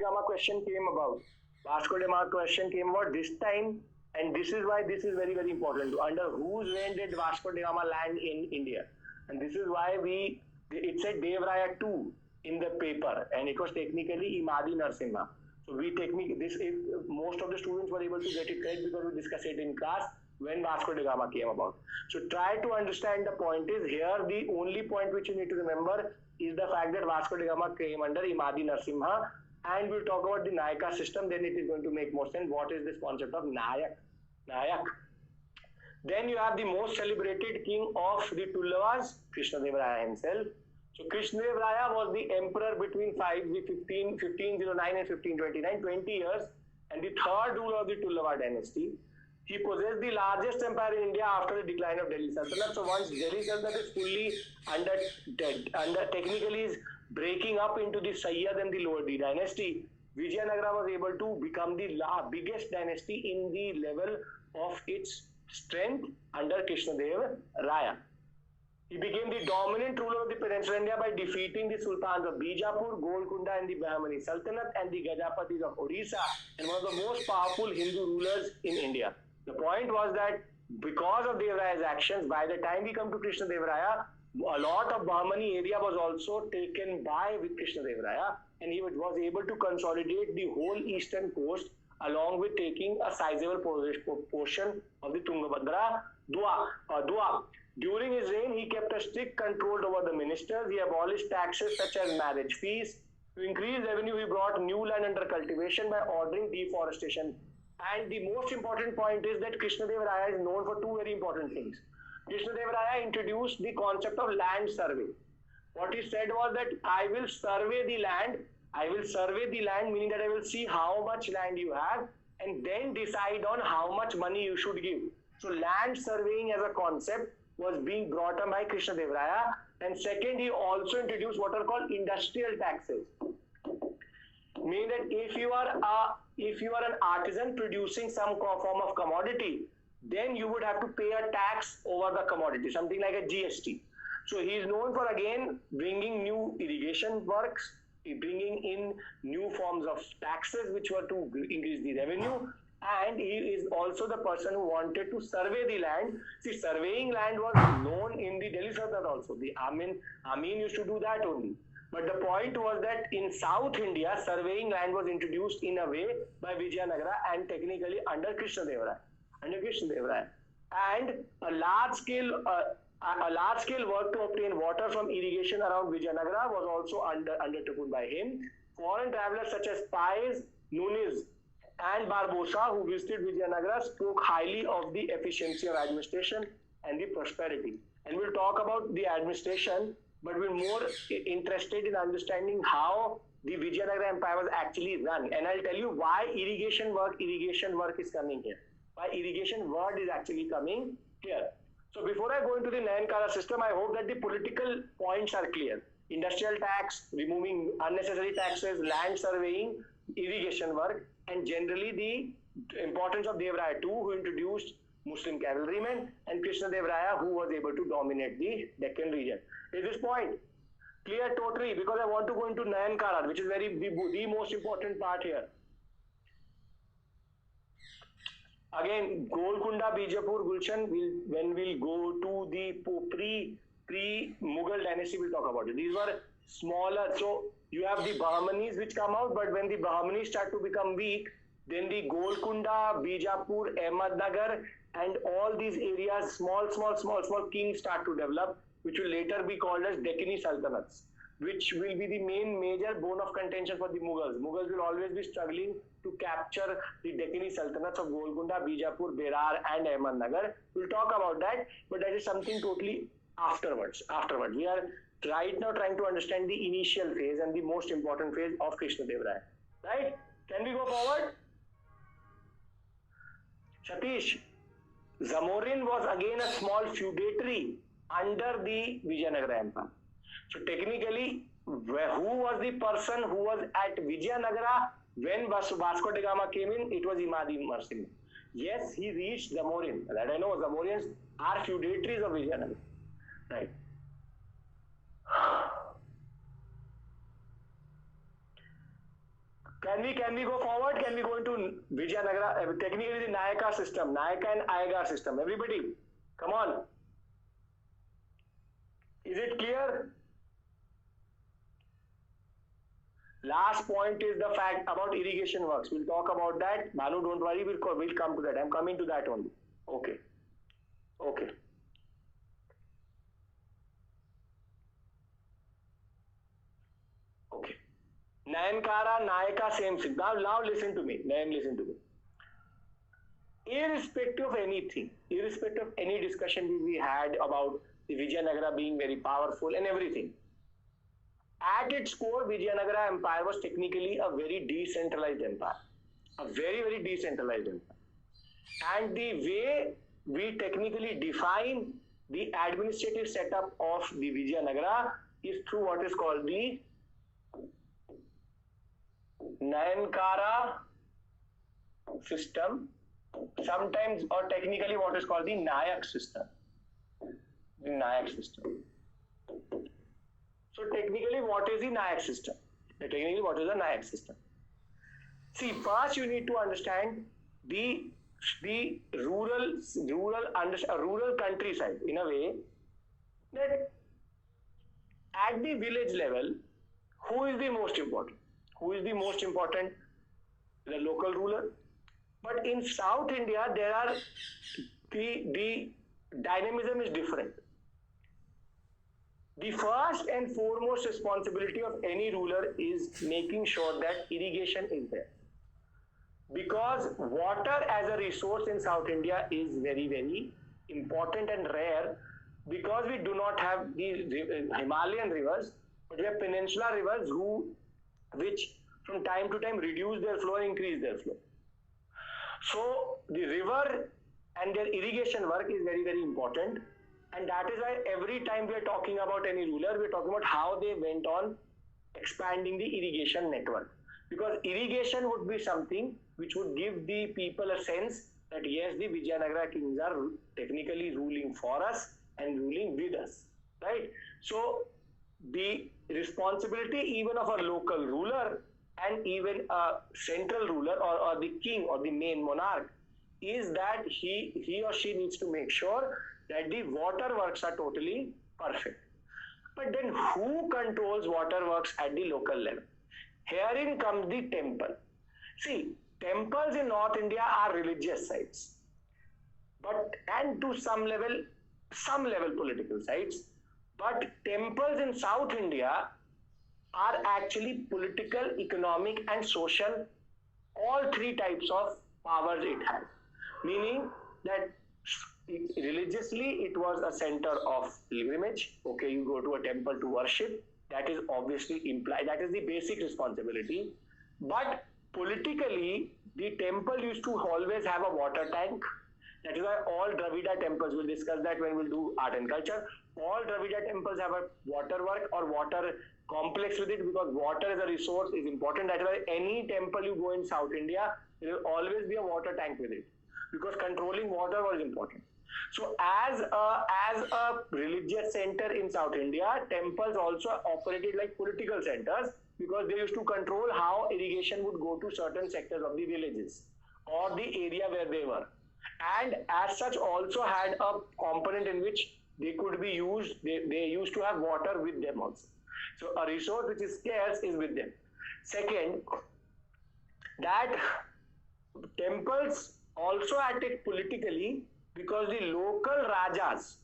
da Gama question came about. Vasco da Gama question came about this time, and this is why this is very, very important. Under whose reign did Vasco da Gama land in India? And this is why it said Devraya II in the paper, and it was technically Imadi Narasimha. So most of the students were able to get it right because we discussed it in class when Vasco da Gama came about. So try to understand the point is here. The only point which you need to remember is the fact that Vasco da Gama came under Imadi Narasimha, and we'll talk about the Nayaka system. Then it is going to make more sense. What is this concept of Nayak? Then you have the most celebrated king of the Tullavas, Krishnadeva himself. So Krishnadeva was the emperor between 1509 and 1529, 20 years, and the third ruler of the Tullava dynasty. He possessed the largest empire in India after the decline of Delhi Sultanate. So once Delhi Sultanate is fully under technically is breaking up into the Sayyid and the lower D dynasty, Vijayanagara was able to become the biggest dynasty in the level of its strength under Krishnadeva Raya. He became the dominant ruler of the Peninsular India by defeating the Sultans of Bijapur, Golconda and the Bahmani Sultanate and the Gajapatis of Odisha, and one of the most powerful Hindu rulers in India. The point was that because of Devaraya's actions, by the time we come to Krishnadeva Raya, a lot of Bahmani area was also taken by with Krishnadeva Raya, and he was able to consolidate the whole eastern coast along with taking a sizable portion of the Tungabhadra Dua. During his reign, he kept a strict control over the ministers. He abolished taxes such as marriage fees. To increase revenue, he brought new land under cultivation by ordering deforestation. And the most important point is that Krishnadeva Raya is known for two very important things. Krishnadeva Raya introduced the concept of land survey. What he said was that I will survey the land. I will survey the land, meaning that I will see how much land you have and then decide on how much money you should give. So land surveying as a concept was being brought up by Krishnadeva Raya. And second, he also introduced what are called industrial taxes. Meaning that if you are an artisan producing some form of commodity, then you would have to pay a tax over the commodity, something like a GST. So he is known for again bringing new irrigation works, bringing in new forms of taxes which were to increase the revenue, and he is also the person who wanted to survey the land. See, surveying land was known in the Delhi Sultanate also. The Amin used to do that only. But the point was that in South India, surveying land was introduced in a way by Vijayanagara and technically under Krishnadeva Raya. And a large scale work to obtain water from irrigation around Vijayanagara was also undertaken by him. Foreign travelers such as Pais, Nunes and Barbosa, who visited Vijayanagara, spoke highly of the efficiency of administration and the prosperity. And we'll talk about the administration, but we're more interested in understanding how the Vijayanagara Empire was actually run. And I'll tell you why irrigation work is coming here. Why irrigation word is actually coming here. So before I go into the Nayankara system, I hope that the political points are clear. Industrial tax, removing unnecessary taxes, land surveying, irrigation work, and generally the importance of Devraya II, who introduced Muslim cavalrymen, and Krishnadeva Raya, who was able to dominate the Deccan region. Is this point clear totally? Because I want to go into Nayankara, which is the most important part here. Again, Golconda, Bijapur, Gulshan, when we'll go to the pre-Mughal dynasty, we'll talk about it. These were smaller. So you have the Bahmanis which come out, but when the Bahmanis start to become weak, then the Golconda, Bijapur, Ahmednagar, and all these areas, small kings start to develop, which will later be called as Deccani Sultanates, which will be the major bone of contention for the Mughals. Mughals will always be struggling to capture the Deccani Sultanates of Golconda, Bijapur, Berar and Ahmednagar. We'll talk about that, but that is something totally afterwards. We are right now trying to understand the initial phase and the most important phase of Krishnadeva Raya. Right? Can we go forward? Satish, Zamorin was again a small feudatory under the Vijayanagara Empire. So technically, who was the person who was at Vijayanagara when Vasco da Gama came in? It was Imadi Narasimha. Yes, he reached Zamorin. That I know, Zamorians are feudatories of Vijayanagara. Right. Can we go forward? Can we go into Vijayanagara? Technically, the Nayaka system, Nayaka and Iyengar system. Everybody, come on. Is it clear? Last point is the fact about irrigation works. We'll talk about that. Bhanu, don't worry. We'll come to that. I'm coming to that only. Okay. Okay. Okay. Nayankara, Nayaka, same thing. Now listen to me. Listen to me. Irrespective of anything, irrespective of any discussion we had about the Vijayanagara being very powerful and everything, at its core, Vijayanagara Empire was technically a very decentralized empire. A very, very decentralized empire. And the way we technically define the administrative setup of the Vijayanagara is through what is called the Nayankara system, sometimes or technically what is called the Nayak system. The Nayak system. So technically, what is the Nayak system? Technically, what is the Nayak system? See, first you need to understand the rural countryside in a way that at the village level, who is the most important? Who is the most important? The local ruler. But in South India, there are the dynamism is different. The first and foremost responsibility of any ruler is making sure that irrigation is there. Because water as a resource in South India is very, very important and rare, because we do not have the Himalayan rivers, but we have peninsular rivers which from time to time reduce their flow and increase their flow. So the river and their irrigation work is very, very important. And that is why every time we are talking about any ruler, we are talking about how they went on expanding the irrigation network. Because irrigation would be something which would give the people a sense that yes, the Vijayanagara kings are technically ruling for us and ruling with us, right? So the responsibility even of a local ruler and even a central ruler or the king or the main monarch is that he or she needs to make sure that the water works are totally perfect. But then who controls water works at the local level? Herein comes the temple. See, temples in North India are religious sites, and to some level political sites. But temples in South India are actually political, economic, and social. All three types of powers it has. Meaning that religiously it was a center of pilgrimage. Okay, you go to a temple to worship. That is obviously implied. That is the basic responsibility. But politically, the temple used to always have a water tank. That is why all Dravida temples, we'll discuss that when we'll do art and culture. All Dravida temples have a water work or water complex with it, because water as a resource is important. That is why any temple you go in South India, there will always be a water tank with it, because controlling water was important. So as a religious center in South India, temples also operated like political centers, because they used to control how irrigation would go to certain sectors of the villages or the area where they were. And as such also had a component in which they could be used, they used to have water with them also. So a resource which is scarce is with them. Second, that temples also acted politically, because the local Rajas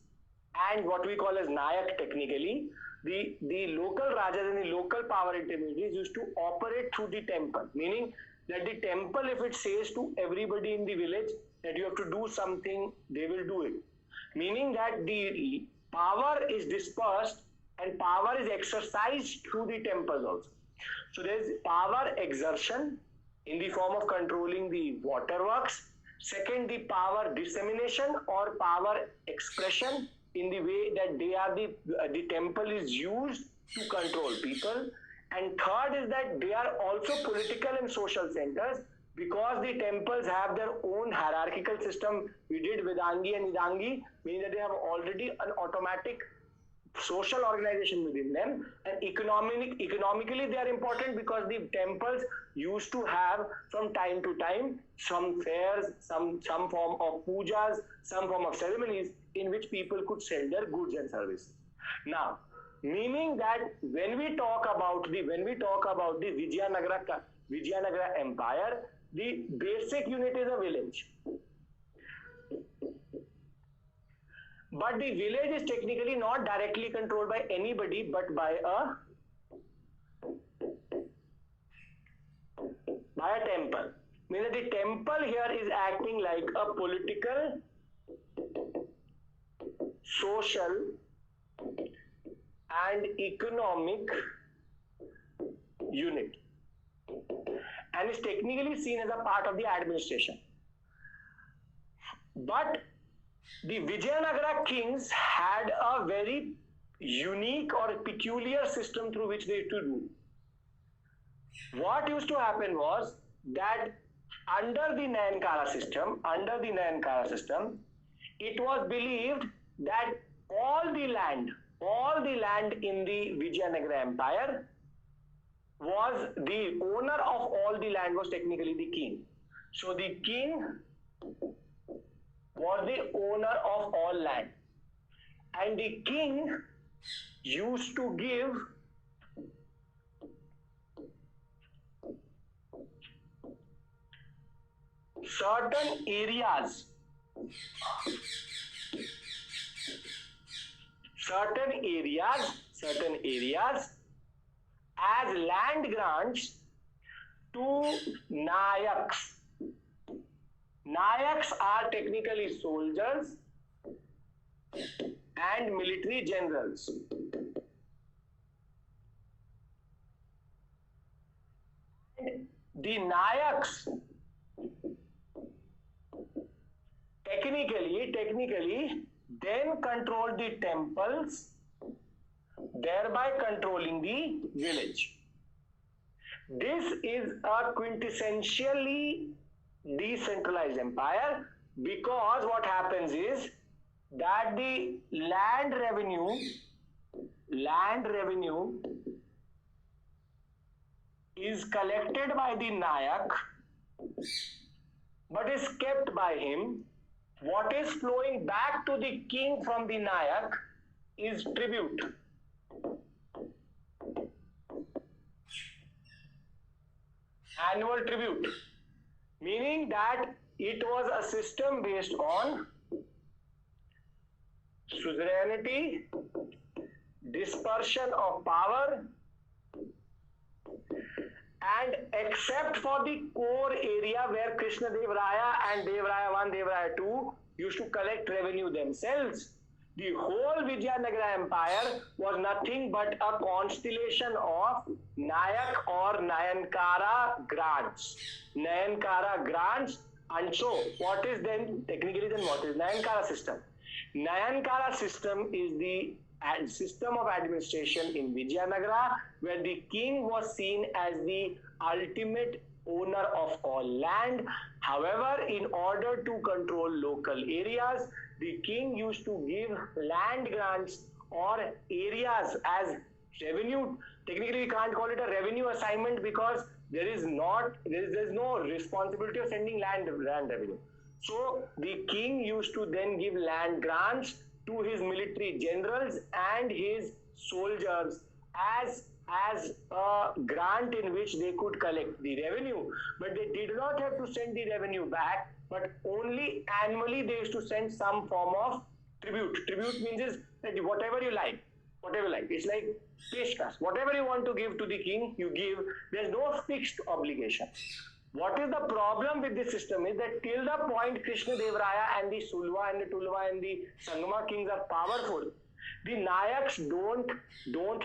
and what we call as Nayak technically, the local Rajas and the local power intermediaries used to operate through the temple. Meaning that the temple, if it says to everybody in the village that you have to do something, they will do it. Meaning that the power is dispersed and power is exercised through the temples also. So there is power exertion in the form of controlling the waterworks. Second, the power dissemination or power expression in the way that the temple is used to control people. And third is that they are also political and social centers, because the temples have their own hierarchical system. We did Vedangi and Idangi, meaning that they have already an automatic social organization within them, and economically they are important because the temples used to have from time to time some fairs, some form of pujas, some form of ceremonies in which people could sell their goods and services. Now, meaning that when we talk about the Vijayanagara Empire, the basic unit is a village. But the village is technically not directly controlled by anybody but by a temple. Meaning the temple here is acting like a political, social and economic unit, and is technically seen as a part of the administration. But the Vijayanagara kings had a very unique or peculiar system through which they used to do. What used to happen was that under the Nayankara system, it was believed that all the land in the Vijayanagara Empire was the owner of all the land was technically the king. So the king was the owner of all land, and the king used to give certain areas as land grants to Nayaks. Nayaks are technically soldiers and military generals. The Nayaks technically then controlled the temples, thereby controlling the village. This is a quintessentially decentralized empire, because what happens is that the land revenue is collected by the Nayak but is kept by him. What is flowing back to the king from the Nayak is tribute. Annual tribute, meaning that it was a system based on suzerainty, dispersion of power, and except for the core area where Krishna Dev Raya and Dev Raya 1, Dev Raya 2 used to collect revenue themselves, the whole Vijayanagara Empire was nothing but a constellation of Nayak or Nayankara grants. And so, what is Nayankara system? Nayankara system is the system of administration in Vijayanagara, where the king was seen as the ultimate owner of all land. However, in order to control local areas, the king used to give land grants or areas as revenue. Technically, we can't call it a revenue assignment because there's no responsibility of sending land revenue. So the king used to then give land grants to his military generals and his soldiers as a grant in which they could collect the revenue, but they did not have to send the revenue back, but only annually they used to send some form of tribute. Tribute means is that whatever you like. It's like peshkas. Whatever you want to give to the king, you give. There's no fixed obligation. What is the problem with this system is that till the point Krishna Dev Raya and the Sulva and the Tulva and the Sangama kings are powerful, the Nayaks don't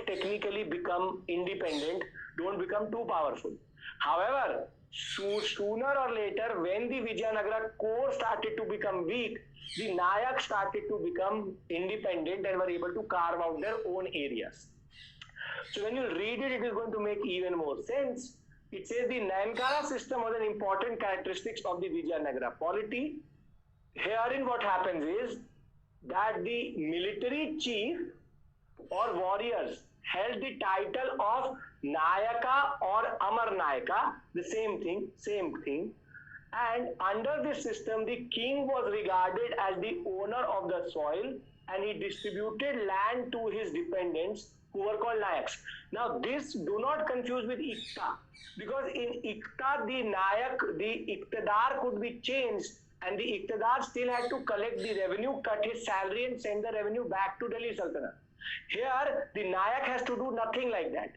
technically become independent, don't become too powerful. However, sooner or later, when the Vijayanagara core started to become weak, the Nayaks started to become independent and were able to carve out their own areas. So when you read it, it is going to make even more sense. It says the Nayankara system was an important characteristic of the Vijayanagara polity. Herein what happens is that the military chief or warriors held the title of Nayaka or Amar Nayaka, the same thing. And under this system, the king was regarded as the owner of the soil and he distributed land to his dependents who were called Nayaks. Now, this do not confuse with Ikta, because in Ikta, the Nayak, the Iqtidar could be changed and the Iqtidar still had to collect the revenue, cut his salary and send the revenue back to Delhi Sultanate. Here, the Nayak has to do nothing like that.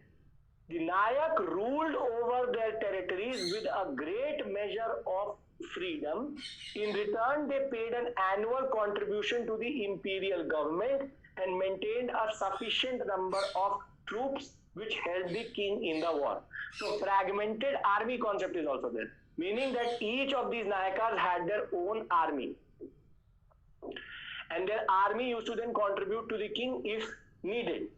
The Nayak ruled over their territories with a great measure of freedom. In return, they paid an annual contribution to the imperial government and maintained a sufficient number of troops which helped the king in the war. So fragmented army concept is also there, meaning that each of these Nayakas had their own army. And their army used to then contribute to the king if needed.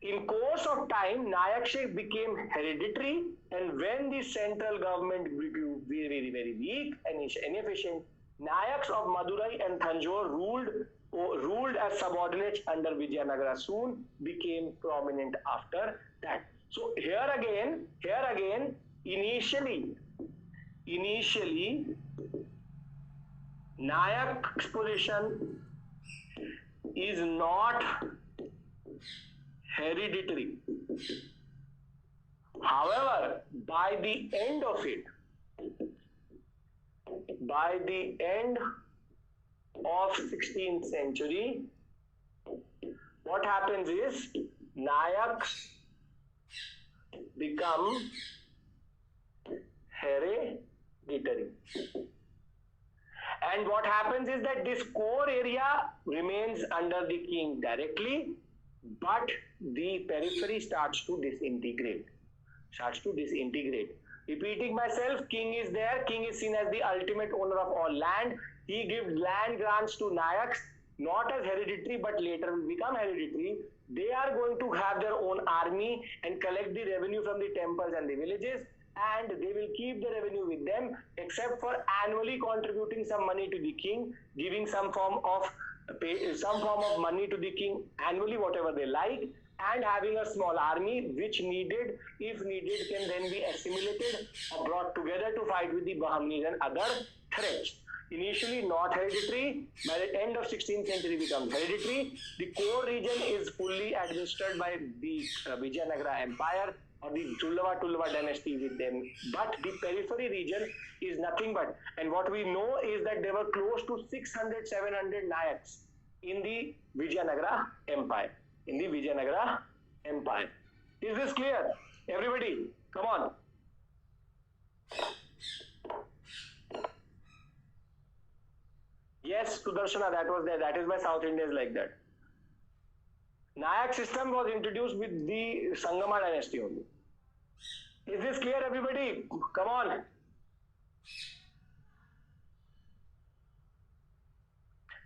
In course of time, Nayakship became hereditary, and when the central government became very weak and inefficient, Nayaks of Madurai and Tanjore ruled as subordinates under Vijayanagara, soon became prominent after that. So here again, initially, Nayak's position is not hereditary. However, by the end of 16th century, what happens is Nayaks become hereditary. And what happens is that this core area remains under the king directly, but the periphery starts to disintegrate. Repeating myself, king is there. King is seen as the ultimate owner of all land. He gives land grants to Nayaks, not as hereditary, but later will become hereditary. They are going to have their own army and collect the revenue from the temples and the villages, and they will keep the revenue with them, except for annually contributing some money to the king, giving some form of money to the king annually, whatever they like, and having a small army which if needed, can then be assimilated or brought together to fight with the Bahmanis and other threats. Initially not hereditary, by the end of 16th century becomes hereditary. The core region is fully administered by the Vijayanagara Empire or the Tullava dynasty with them, but the periphery region is nothing but, and what we know is that there were close to 600-700 Nayaks in the Vijayanagara Empire. Is this clear? Everybody, come on. Yes, Sudarshana, that was there. That is why South India is like that. Nayak system was introduced with the Sangama dynasty only. Is this clear, everybody? Come on.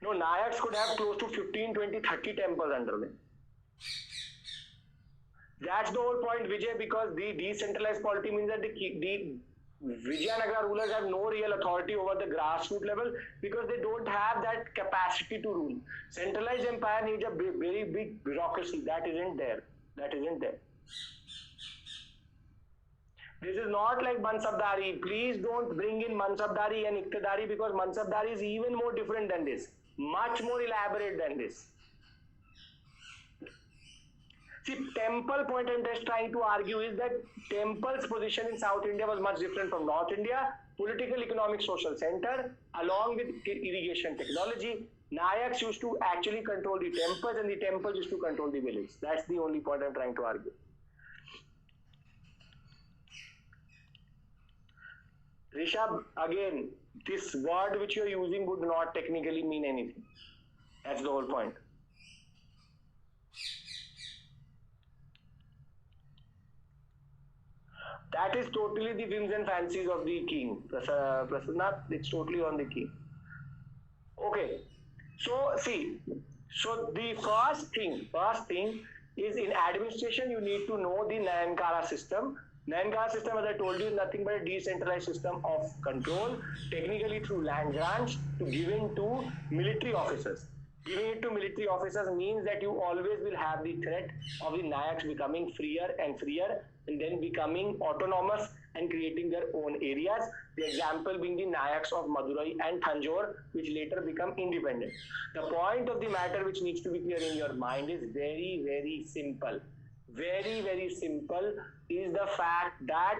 No, Nayaks could have close to 15, 20, 30 temples under them. That's the whole point, Vijay, because the decentralized polity means that the Vijayanagara rulers have no real authority over the grassroots level because they don't have that capacity to rule. Centralized empire needs a very big bureaucracy. That isn't there. This is not like Mansabdari. Please don't bring in Mansabdari and Iqtidari, because Mansabdari is even more different than this. Much more elaborate than this. See, temple point I'm just trying to argue is that temple's position in South India was much different from North India. Political, economic, social center, along with irrigation technology. Nayaks used to actually control the temples and the temples used to control the village. That's the only point I'm trying to argue. Rishabh, again, this word which you're using would not technically mean anything. That's the whole point. That is totally the whims and fancies of the king. Prasanna, it's totally on the king. Okay. So see, the first thing is in administration you need to know the Nayankara system. Nayankara system, as I told you, is nothing but a decentralized system of control, technically through land grants, given to military officers. Giving it to military officers means that you always will have the threat of the Nayaks becoming freer and then becoming autonomous and creating their own areas. The example being the Nayaks of Madurai and Tanjore, which later become independent. The point of the matter which needs to be clear in your mind is very, very simple. Very, very simple is the fact that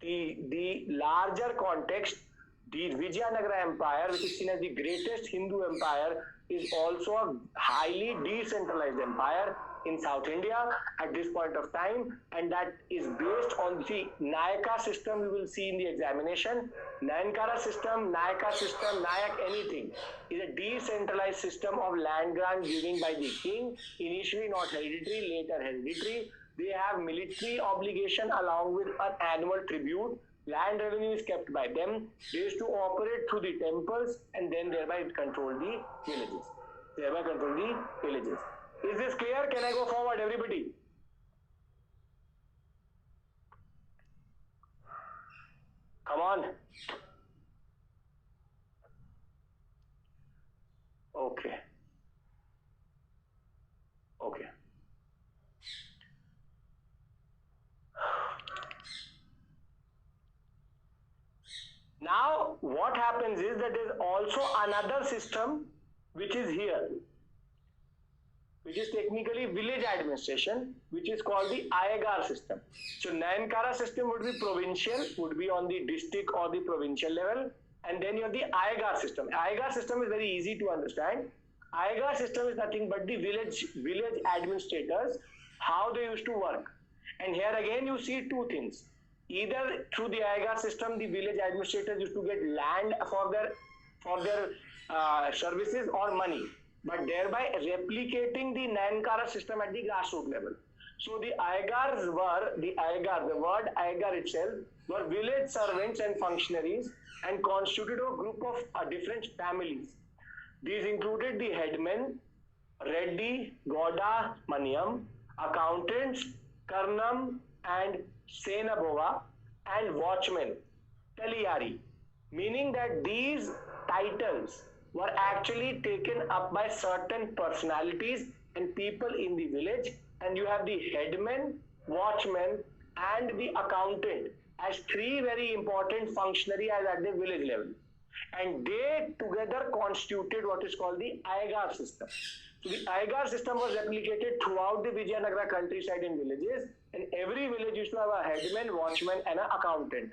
the larger context, the Vijayanagara Empire, which is seen as the greatest Hindu empire, is also a highly decentralized empire in South India at this point of time, and that is based on the Nayaka system we will see in the examination. Nayankara system, Nayaka system, Nayak anything is a decentralized system of land grant giving by the king, initially not hereditary, later hereditary. They have military obligation along with an annual tribute. Land revenue is kept by them. They used to operate through the temples and then thereby control the villages. Is this clear? Can I go forward, everybody? Come on. Okay. Now, what happens is that there is also another system which is here, which is technically village administration, which is called the Iyengar system. So, Nayankara system would be provincial, would be on the district or the provincial level, and then you have the Iyengar system. Iyengar system is very easy to understand. Iyengar system is nothing but the village administrators, how they used to work. And here again you see two things. Either through the Iyengar system, the village administrators used to get land for their services or money, but thereby replicating the Nayankara system at the grassroots level. So the word Iyengar itself were village servants and functionaries and constituted a group of different families. These included the headmen, Reddy, Goda, Maniam, accountants, Karnam and Senabova, and watchmen, Taliyari, meaning that these titles were actually taken up by certain personalities and people in the village, and you have the headman, watchman, and the accountant as three very important functionaries at the village level. And they together constituted what is called the Iyengar system. So the Iyengar system was replicated throughout the Vijayanagara countryside in villages, and every village used to have a headman, watchman, and an accountant.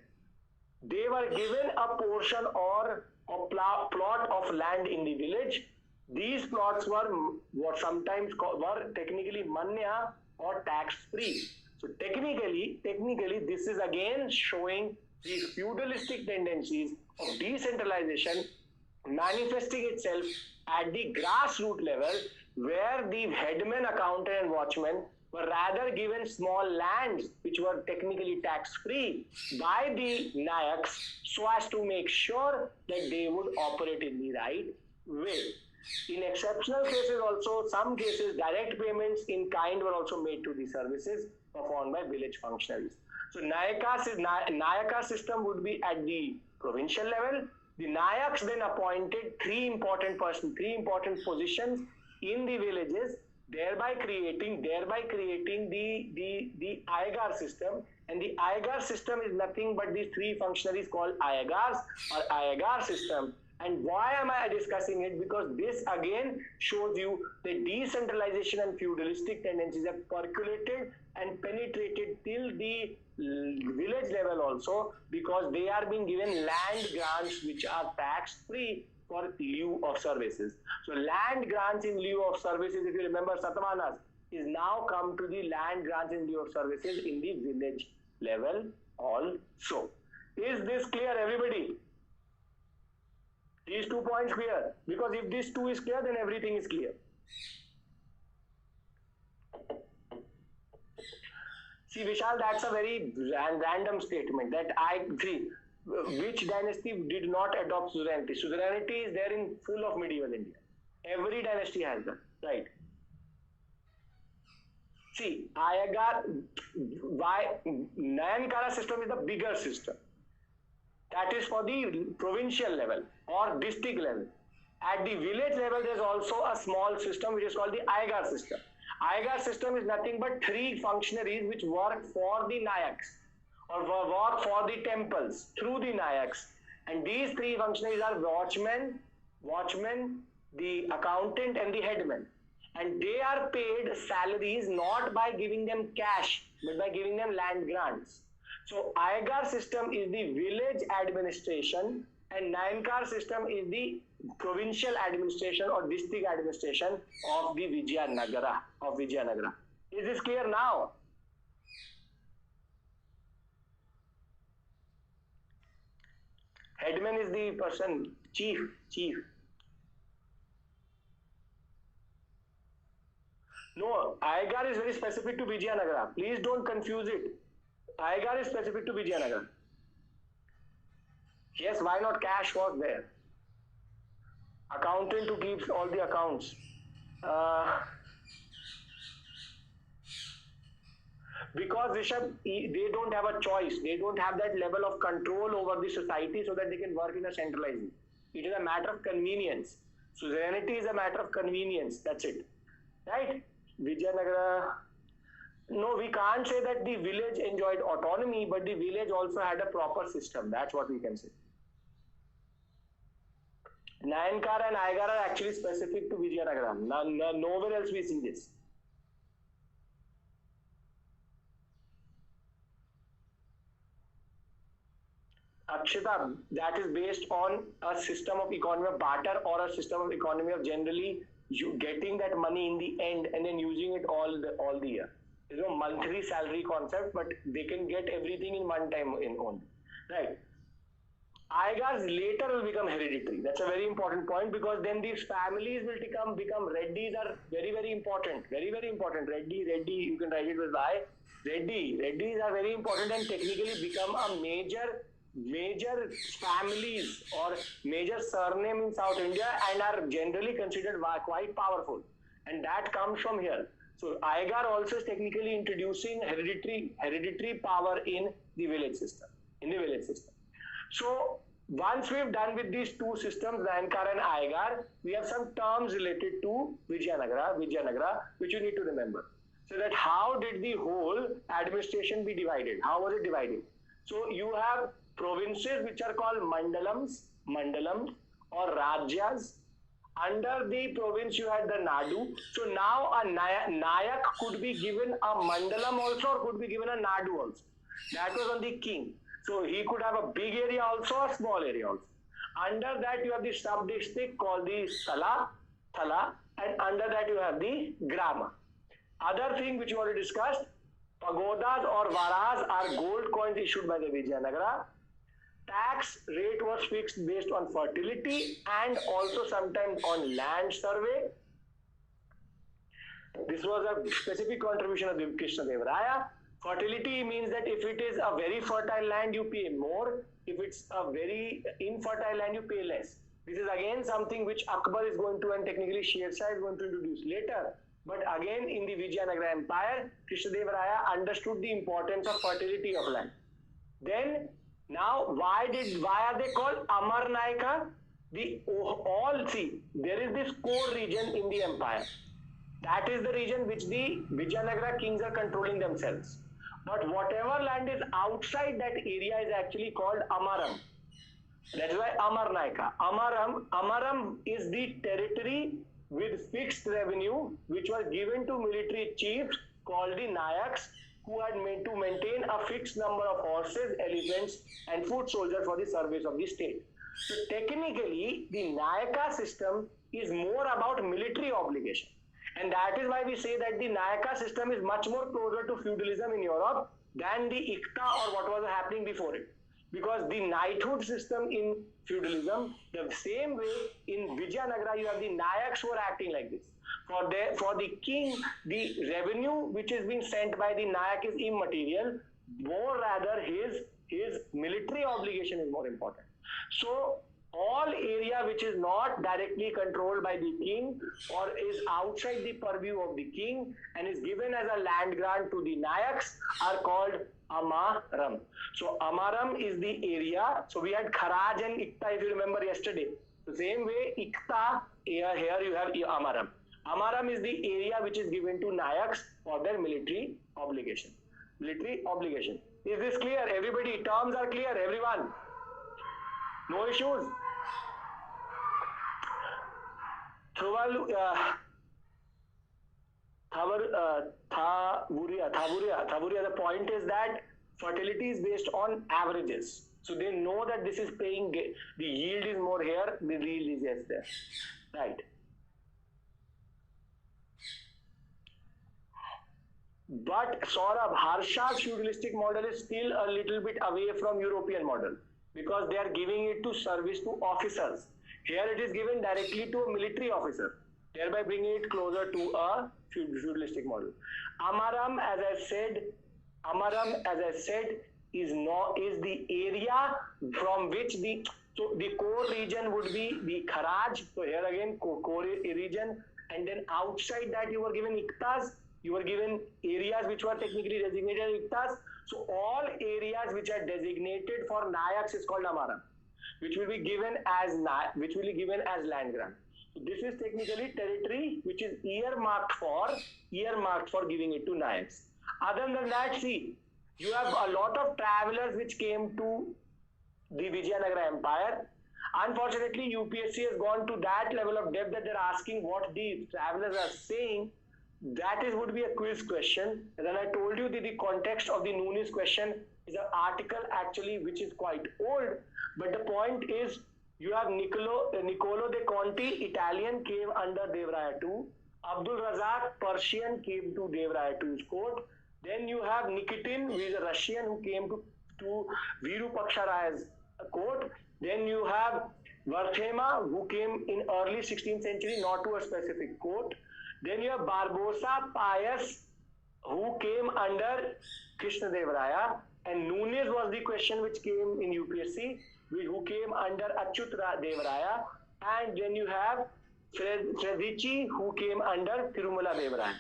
They were given a portion or a plot of land in the village. These plots were what sometimes were technically manya or tax free. So technically, this is again showing the feudalistic tendencies of decentralization manifesting itself at the grassroots level, where the headman, accountant, and watchman were rather given small lands which were technically tax free by the Nayaks so as to make sure that they would operate in the right way. In exceptional cases also, some cases direct payments in kind were also made to the services performed by village functionaries. So Nayaka system would be at the provincial level. The Nayaks then appointed three important positions in the villages, thereby creating the Iyengar system. And the Iyengar system is nothing but these three functionaries called Iyengars or Iyengar system. And why am I discussing it? Because this again shows you the decentralization and feudalistic tendencies have percolated and penetrated till the village level also, because they are being given land grants which are tax free for lieu of services. So land grants in lieu of services, if you remember Satavahanas, is now come to the land grants in lieu of services in the village level also. Is this clear, everybody? These 2 points clear? Because if this 2 is clear, then everything is clear. See, Vishal, that's a very random statement that I agree. Which dynasty did not adopt suzerainty? Suzerainty is there in full of medieval India. Every dynasty has that, right? See, Nayankara system is the bigger system. That is for the provincial level or district level. At the village level, there's also a small system which is called the Iyengar system. Iyengar system is nothing but 3 functionaries which work for the Nayaks or work for the temples through the Nayaks. And these 3 functionaries are watchman, the accountant, and the headman. And they are paid salaries not by giving them cash, but by giving them land grants. So Iyengar system is the village administration, and Nayankar system is the provincial administration or district administration of the Vijayanagara. Is this clear now? Headman is the person, chief. No, Iyengar is very specific to Vijayanagara. Please don't confuse it. Iyengar is specific to Vijayanagara. Yes, why not? Cash was there. Accountant who keeps all the accounts. Because Rishabh, they don't have a choice. They don't have that level of control over the society so that they can work in a centralized. It is a matter of convenience. Suzerainty is a matter of convenience. That's it. Right? Vijayanagara. No, we can't say that the village enjoyed autonomy, but the village also had a proper system. That's what we can say. Nayankar and Iyengar are actually specific to Vijayanagara. Nowhere else we see this. Akshita, that is based on a system of economy of barter or a system of economy of generally you getting that money in the end and then using it all the year. There's no monthly salary concept, but they can get everything in one time in only. Right. Iyengars later will become hereditary. That's a very important point because then these families will become Reddys are very, very important. Very, very important. Reddy, you can write it with I. Reddys are very important and technically become a major families or major surname in South India and are generally considered quite powerful. And that comes from here. So Iyengar also is technically introducing hereditary power in the village system. So once we've done with these 2 systems, Nayankar and Iyengar, we have some terms related to Vijayanagara, which you need to remember. So that how did the whole administration be divided? How was it divided? So you have provinces which are called mandalams or rajyas. Under the province you had the Nadu. So now a Nayak could be given a mandalam also or could be given a Nadu also. That was on the king. So he could have a big area also or small area also. Under that you have the sub-district called the Thala, and under that you have the Grama. Other thing which you already discussed, pagodas or varas are gold coins issued by the Vijayanagara. Tax rate was fixed based on fertility and also sometimes on land survey. This was a specific contribution of Krishnadeva Raya. Fertility means that if it is a very fertile land, you pay more. If it's a very infertile land, you pay less. This is again something which Akbar is going to and technically Sher Shah is going to introduce later. But again in the Vijayanagara Empire, Krishnadeva Raya understood the importance of fertility of land. Then now why are they called Amar Nayaka? There is this core region in the empire. That is the region which the Vijayanagara kings are controlling themselves. But whatever land is outside that area is actually called Amaram. That is why Amar Nayaka. Amaram is the territory with fixed revenue which was given to military chiefs called the Nayaks, who had to maintain a fixed number of horses, elephants, and foot soldiers for the service of the state. So technically, the Nayaka system is more about military obligation. And that is why we say that the Nayaka system is much more closer to feudalism in Europe than the Ikta or what was happening before it. Because the knighthood system in feudalism, the same way in Vijayanagara, you have the Nayaks who are acting like this. For the king, the revenue which is being sent by the Nayak is immaterial. More rather, his military obligation is more important. So all area which is not directly controlled by the king or is outside the purview of the king and is given as a land grant to the Nayaks are called Amaram. So Amaram is the area. So we had Kharaj and Ikta, if you remember yesterday. The same way, Ikta, here you have Amaram. Amaram is the area which is given to Nayaks for their military obligation. Military obligation. Is this clear? Everybody, terms are clear, everyone. No issues. Thavuria, the point is that fertility is based on averages. So they know that this is paying, the yield is more here, the yield is less there. Right. But Saurabh, Harsha's feudalistic model is still a little bit away from European model because they are giving it to service to officers. Here it is given directly to a military officer, thereby bringing it closer to a feudalistic model. Amaram, as I said, is the area from which the core region would be the Kharaj. So here again, core region, and then outside that you were given Iktas. You were given areas which were technically designated Iktas. So all areas which are designated for Nayaks is called Amaram, which will be given as land grant. So this is technically territory which is earmarked for giving it to Nayaks. Other than that, see, you have a lot of travelers which came to the Vijayanagara Empire. Unfortunately, UPSC has gone to that level of depth that they're asking what the travelers are saying. That would be a quiz question. And then I told you that the context of the Nunes question is an article actually which is quite old. But the point is, you have Niccolo de Conti, Italian, came under Devraya II. Abdul Razak, Persian, came to Devraya II's court. Then you have Nikitin, who is a Russian, who came to Virupaksha Raya's court. Then you have Varthema, who came in early 16th century, not to a specific court. Then you have Barbosa Pius, who came under Krishna Devraya, and Nunes was the question which came in UPSC, who came under Achyut Devraya, and then you have Frederici, who came under Tirumala Devraya,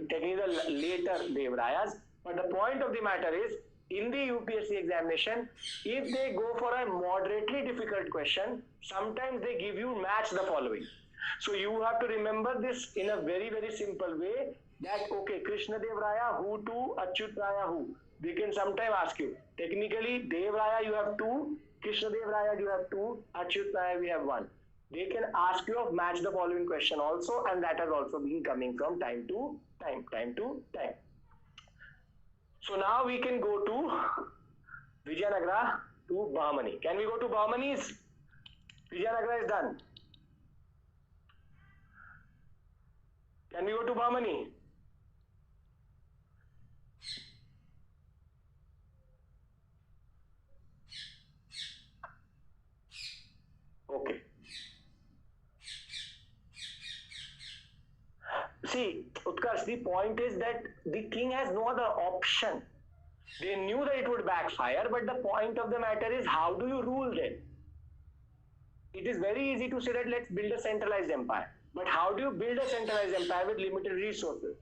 technically the later Devrayas. But the point of the matter is, in the UPSC examination, if they go for a moderately difficult question, sometimes they give you match the following. So you have to remember this in a very, very simple way that, okay, Krishna Devraya, who to, Achyut Raya, who. They can sometime ask you. Technically, Devraya you have 2, Krishna Devraya you have 2, Achyut Raya we have 1. They can ask you of match the following question also, and that has also been coming from time to time. So now we can go to Vijayanagara to Bahmani. Can we go to Bahmanis? Vijayanagara is done. Can we go to Bahmani? Okay. See, Utkarsh, the point is that the king has no other option. They knew that it would backfire, but the point of the matter is, how do you rule them? It is very easy to say that let's build a centralized empire. But how do you build a centralized empire with limited resources?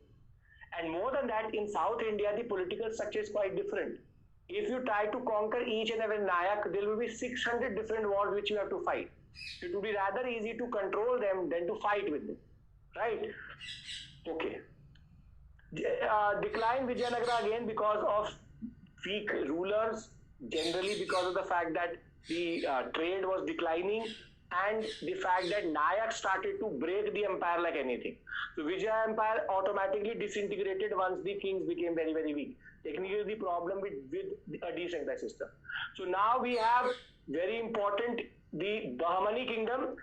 And more than that, in South India, the political structure is quite different. If you try to conquer each and every Nayak, there will be 600 different wars which you have to fight. It would be rather easy to control them than to fight with them. Right? Okay. Decline Vijayanagara again because of weak rulers, generally because of the fact that the trade was declining, and the fact that Nayak started to break the empire like anything. So Vijaya Empire automatically disintegrated once the kings became very, very weak. Technically the problem with a decentralized system. So now we have very important, the Bahmani kingdom.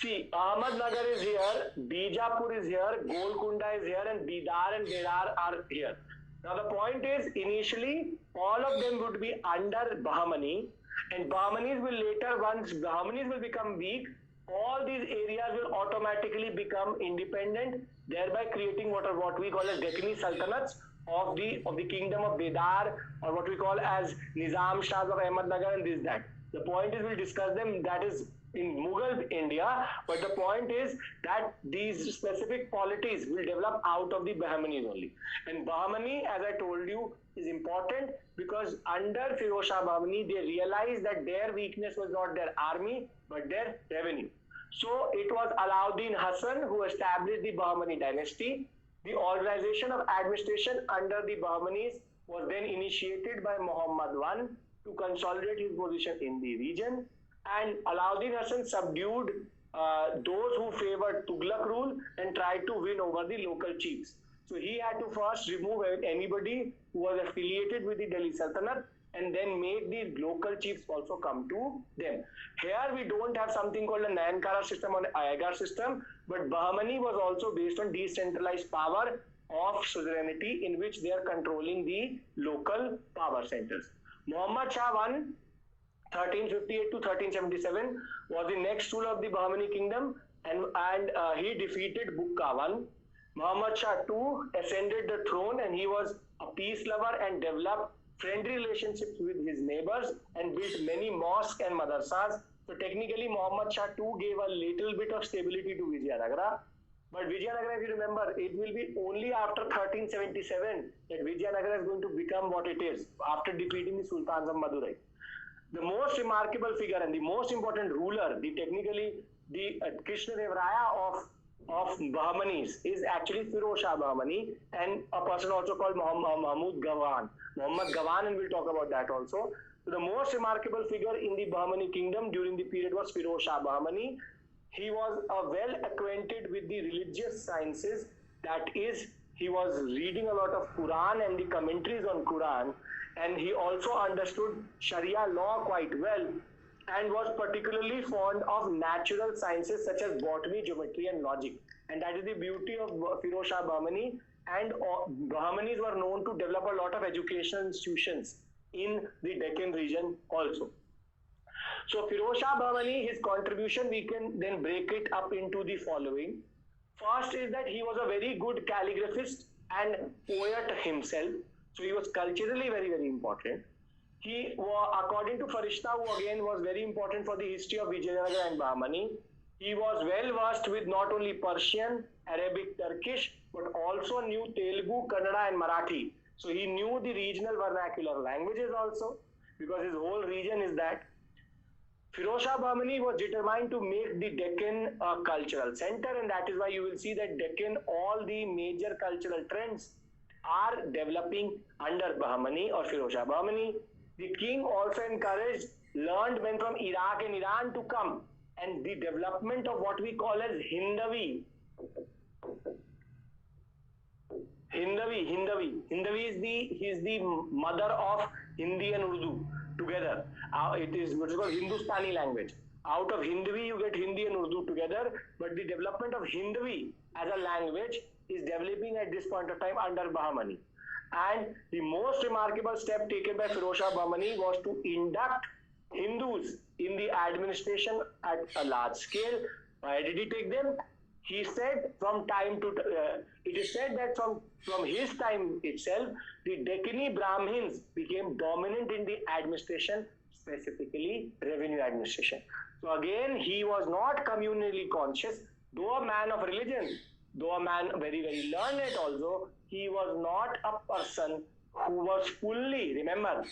See, Ahmednagar is here, Bijapur is here, Golconda is here, and Bidar and Bedar are here. Now the point is, initially all of them would be under Bahmani, and Bahmanis will later, once Bahmanis will become weak, all these areas will automatically become independent, thereby creating what we call as Deccani Sultanates of the kingdom of Bedar, or what we call as Nizam Shahs of Ahmednagar and this that. The point is, we'll discuss them, that is in Mughal India, but the point is that these specific polities will develop out of the Bahmanis only. And Bahmani, as I told you, is important because under Firoz Shah Bahmani, they realized that their weakness was not their army, but their revenue. So it was Alauddin Hassan who established the Bahmani dynasty. The organization of administration under the Bahmanis was then initiated by Muhammad I to consolidate his position in the region. And Alauddin Hassan subdued those who favored Tughlaq rule and tried to win over the local chiefs. So he had to first remove anybody who was affiliated with the Delhi Sultanate and then make the local chiefs also come to them. Here we don't have something called a Nayankara system or an Iyengar system, but Bahmani was also based on decentralized power of suzerainty in which they are controlling the local power centers. Muhammad Shah I, 1358 to 1377, was the next ruler of the Bahmani kingdom, and he defeated Bukka I. Muhammad Shah II ascended the throne, and he was a peace lover and developed friendly relationships with his neighbors and built many mosques and madrasas. So technically, Muhammad Shah II gave a little bit of stability to Vijayanagara. But Vijayanagara, if you remember, it will be only after 1377 that Vijayanagara is going to become what it is after defeating the Sultans of Madurai. The most remarkable figure and the most important ruler, the Krishna Dev Raya of Bahmanis is actually Firoz Shah Bahmani, and a person also called Mahmud Gawan. Muhammad Gawan, and we'll talk about that also. So the most remarkable figure in the Bahmani kingdom during the period was Firoz Shah Bahmani. He was well acquainted with the religious sciences. That is, he was reading a lot of Quran and the commentaries on Quran, and he also understood Sharia law quite well, and was particularly fond of natural sciences such as botany, geometry, and logic. And that is the beauty of Firoz Shah Bahmani. And Bahmanis were known to develop a lot of educational institutions in the Deccan region also. So Firoz Shah Bahmani, his contribution, we can then break it up into the following. First is that he was a very good calligraphist and poet himself. So he was culturally very, very important. He, according to Farishta, who again was very important for the history of Vijayanagara and Bahmani, he was well versed with not only Persian, Arabic, Turkish, but also knew Telugu, Kannada, and Marathi. So he knew the regional vernacular languages also, because his whole region is that. Firoz Shah Bahmani was determined to make the Deccan a cultural center, and that is why you will see that Deccan, all the major cultural trends are developing under Bahmani or Firoz Shah Bahmani. The king also encouraged learned men from Iraq and Iran to come, and the development of what we call as Hindavi. Hindavi is the mother of Hindi and Urdu together. It is what is called Hindustani language. Out of Hindavi you get Hindi and Urdu together, but the development of Hindavi as a language is developing at this point of time under Bahmani. And the most remarkable step taken by Firoz Shah Bahmani was to induct Hindus in the administration at a large scale. Why did he take them? He said from time to it is said that from his time itself, the Deccani Brahmins became dominant in the administration, specifically revenue administration. So again, he was not communally conscious, though a man of religion, though a man very, very learned also, he was not a person who was fully, remember,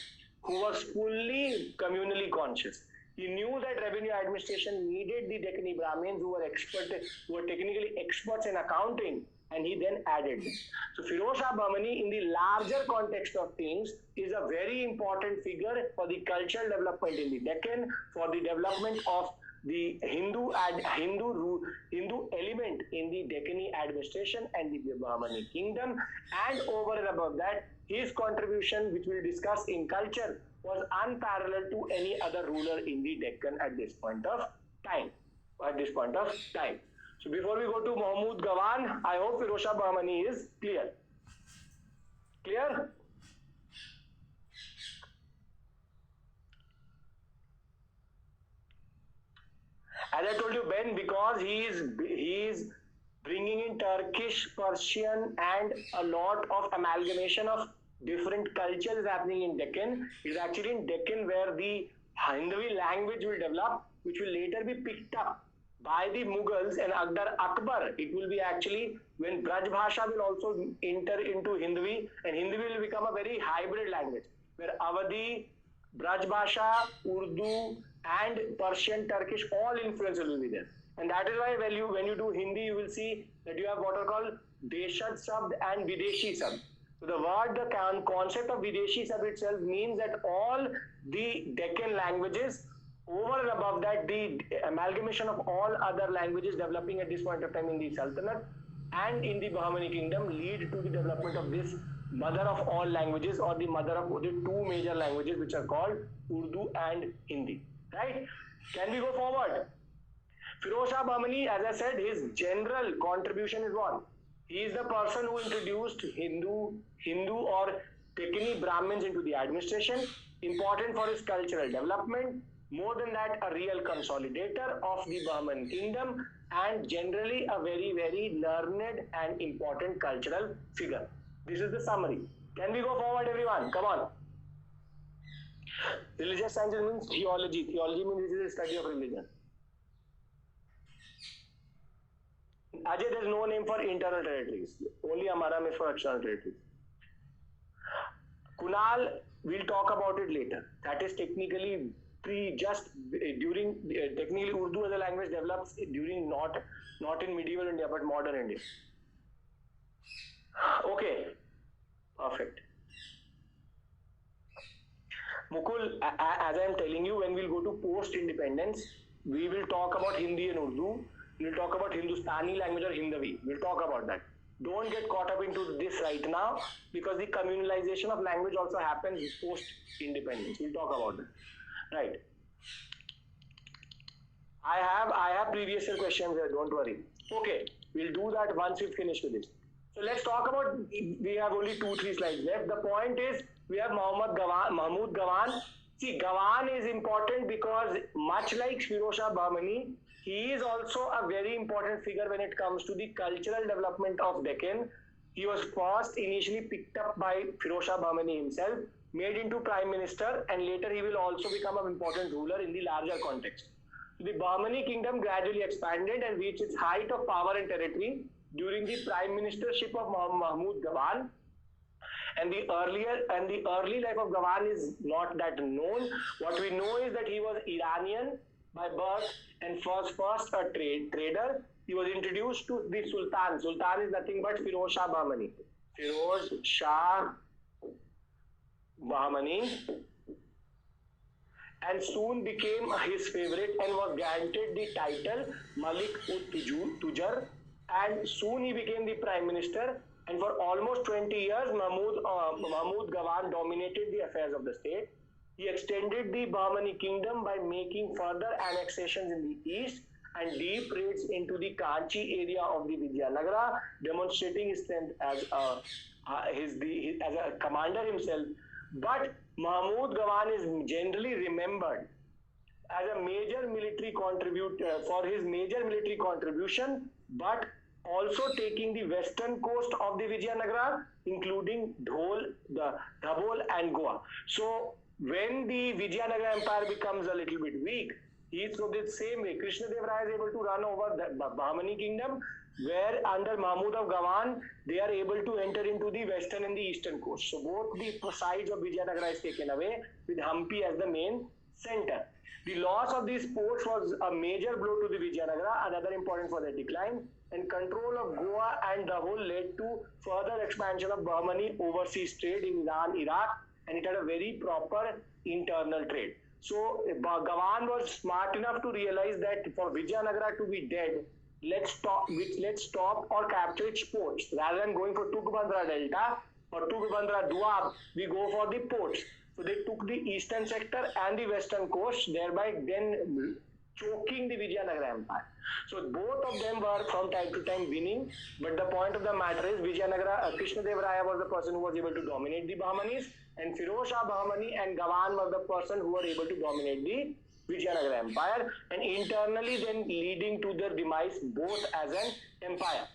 who was fully communally conscious. He knew that revenue administration needed the Deccani Brahmins who were technically experts in accounting, and he then added them. So Firoz Shah Bahmani, in the larger context of things, is a very important figure for the cultural development in the Deccan, for the development of the Hindu element in the Deccani administration and the Bahmani kingdom, and over and above that, his contribution, which we'll discuss in culture, was unparalleled to any other ruler in the Deccan at this point of time. So before we go to Mahmud Gawan, I hope Firoz Shah Bahmani is clear. Clear? As I told you, Ben, because he is bringing in Turkish, Persian, and a lot of amalgamation of different cultures happening in Deccan. It is actually in Deccan where the Hindavi language will develop, which will later be picked up by the Mughals and Akbar. It will be actually when Braj Bhasha will also enter into Hindavi, and Hindavi will become a very hybrid language where Awadhi, Braj Bhasha, Urdu, and Persian, Turkish, all influences will be there. And that is why when you do Hindi, you will see that you have what are called Deshad Shabd and Videshi Shabd. So the word, the concept of Videshi Shabd itself means that all the Deccan languages, over and above that, the amalgamation of all other languages developing at this point of time in the Sultanate and in the Bahmani kingdom lead to the development of this mother of all languages, or the mother of the two major languages, which are called Urdu and Hindi. Right? Can we go forward? Firoz Shah Bahmani, as I said, his general contribution is what? He is the person who introduced Hindu or Deccani Brahmins into the administration, important for his cultural development, more than that, a real consolidator of the Bahman kingdom, and generally a very, very learned and important cultural figure. This is the summary. Can we go forward, everyone? Come on. Religious sciences means theology. Theology means this is the study of religion. Ajay, there's no name for internal territories. Only Amaram is for external territories. Kunal, we'll talk about it later. That is technically technically Urdu as a language develops during not in medieval India but modern India. Okay, perfect. Mukul, as I am telling you, when we'll go to post-independence, we will talk about Hindi and Urdu. We'll talk about Hindustani language or Hindavi. We'll talk about that. Don't get caught up into this right now, because the communalization of language also happens post-independence. We'll talk about that. Right. I have previous year questions here, don't worry. Okay, we'll do that once we finish with this. So let's talk about, we have only 2-3 slides left. The point is, we have Mahmud Gawan. See, Gawan is important because much like Firoz Shah Bahmani, he is also a very important figure when it comes to the cultural development of Deccan. He was first initially picked up by Firoz Shah Bahmani himself, made into prime minister, and later he will also become an important ruler in the larger context. The Bahmani kingdom gradually expanded and reached its height of power and territory during the prime ministership of Mahmud Gawan. And the early life of Gawan is not that known. What we know is that he was Iranian by birth and was first a trader. He was introduced to the Sultan. Sultan is nothing but Firoz Shah Bahmani. Firoz Shah Bahmani, and soon became his favorite and was granted the title Malik-ut-Tujar, and soon he became the prime minister, and for almost 20 years Mahmud Gawan dominated the affairs of the state. He extended the Bahmani kingdom by making further annexations in the east and deep raids into the Kanchi area of the Vijayanagara, demonstrating his strength as a commander himself. But Mahmud Gawan is generally remembered as a major military contributor for his major military contribution, but also taking the western coast of the Vijayanagara, including Dabhol and Goa. So when the Vijayanagara Empire becomes a little bit weak, so the same way Krishna Dev Raya is able to run over the Bahmani kingdom, where under Mahmud of Gawan, they are able to enter into the western and the eastern coast. So both the sides of Vijayanagara is taken away, with Hampi as the main center. The loss of these ports was a major blow to the Vijayanagara, another important for their decline, and control of Goa and Dabhol led to further expansion of Bahmani overseas trade in Iran, Iraq, and it had a very proper internal trade. So Gawan was smart enough to realize that for Vijayanagara to be dead, let's stop or capture its ports. Rather than going for Tugabandra Delta or Tugabandra Doab, we go for the ports. So they took the eastern sector and the western coast, thereby then choking the Vijayanagara Empire. So both of them were from time to time winning, but the point of the matter is Vijayanagara, Krishna Dev Raya was the person who was able to dominate the Bahmanis, and Firoz Shah Bahmani and Gawan were the person who were able to dominate the Vijayanagara Empire, and internally then leading to their demise both as an empire.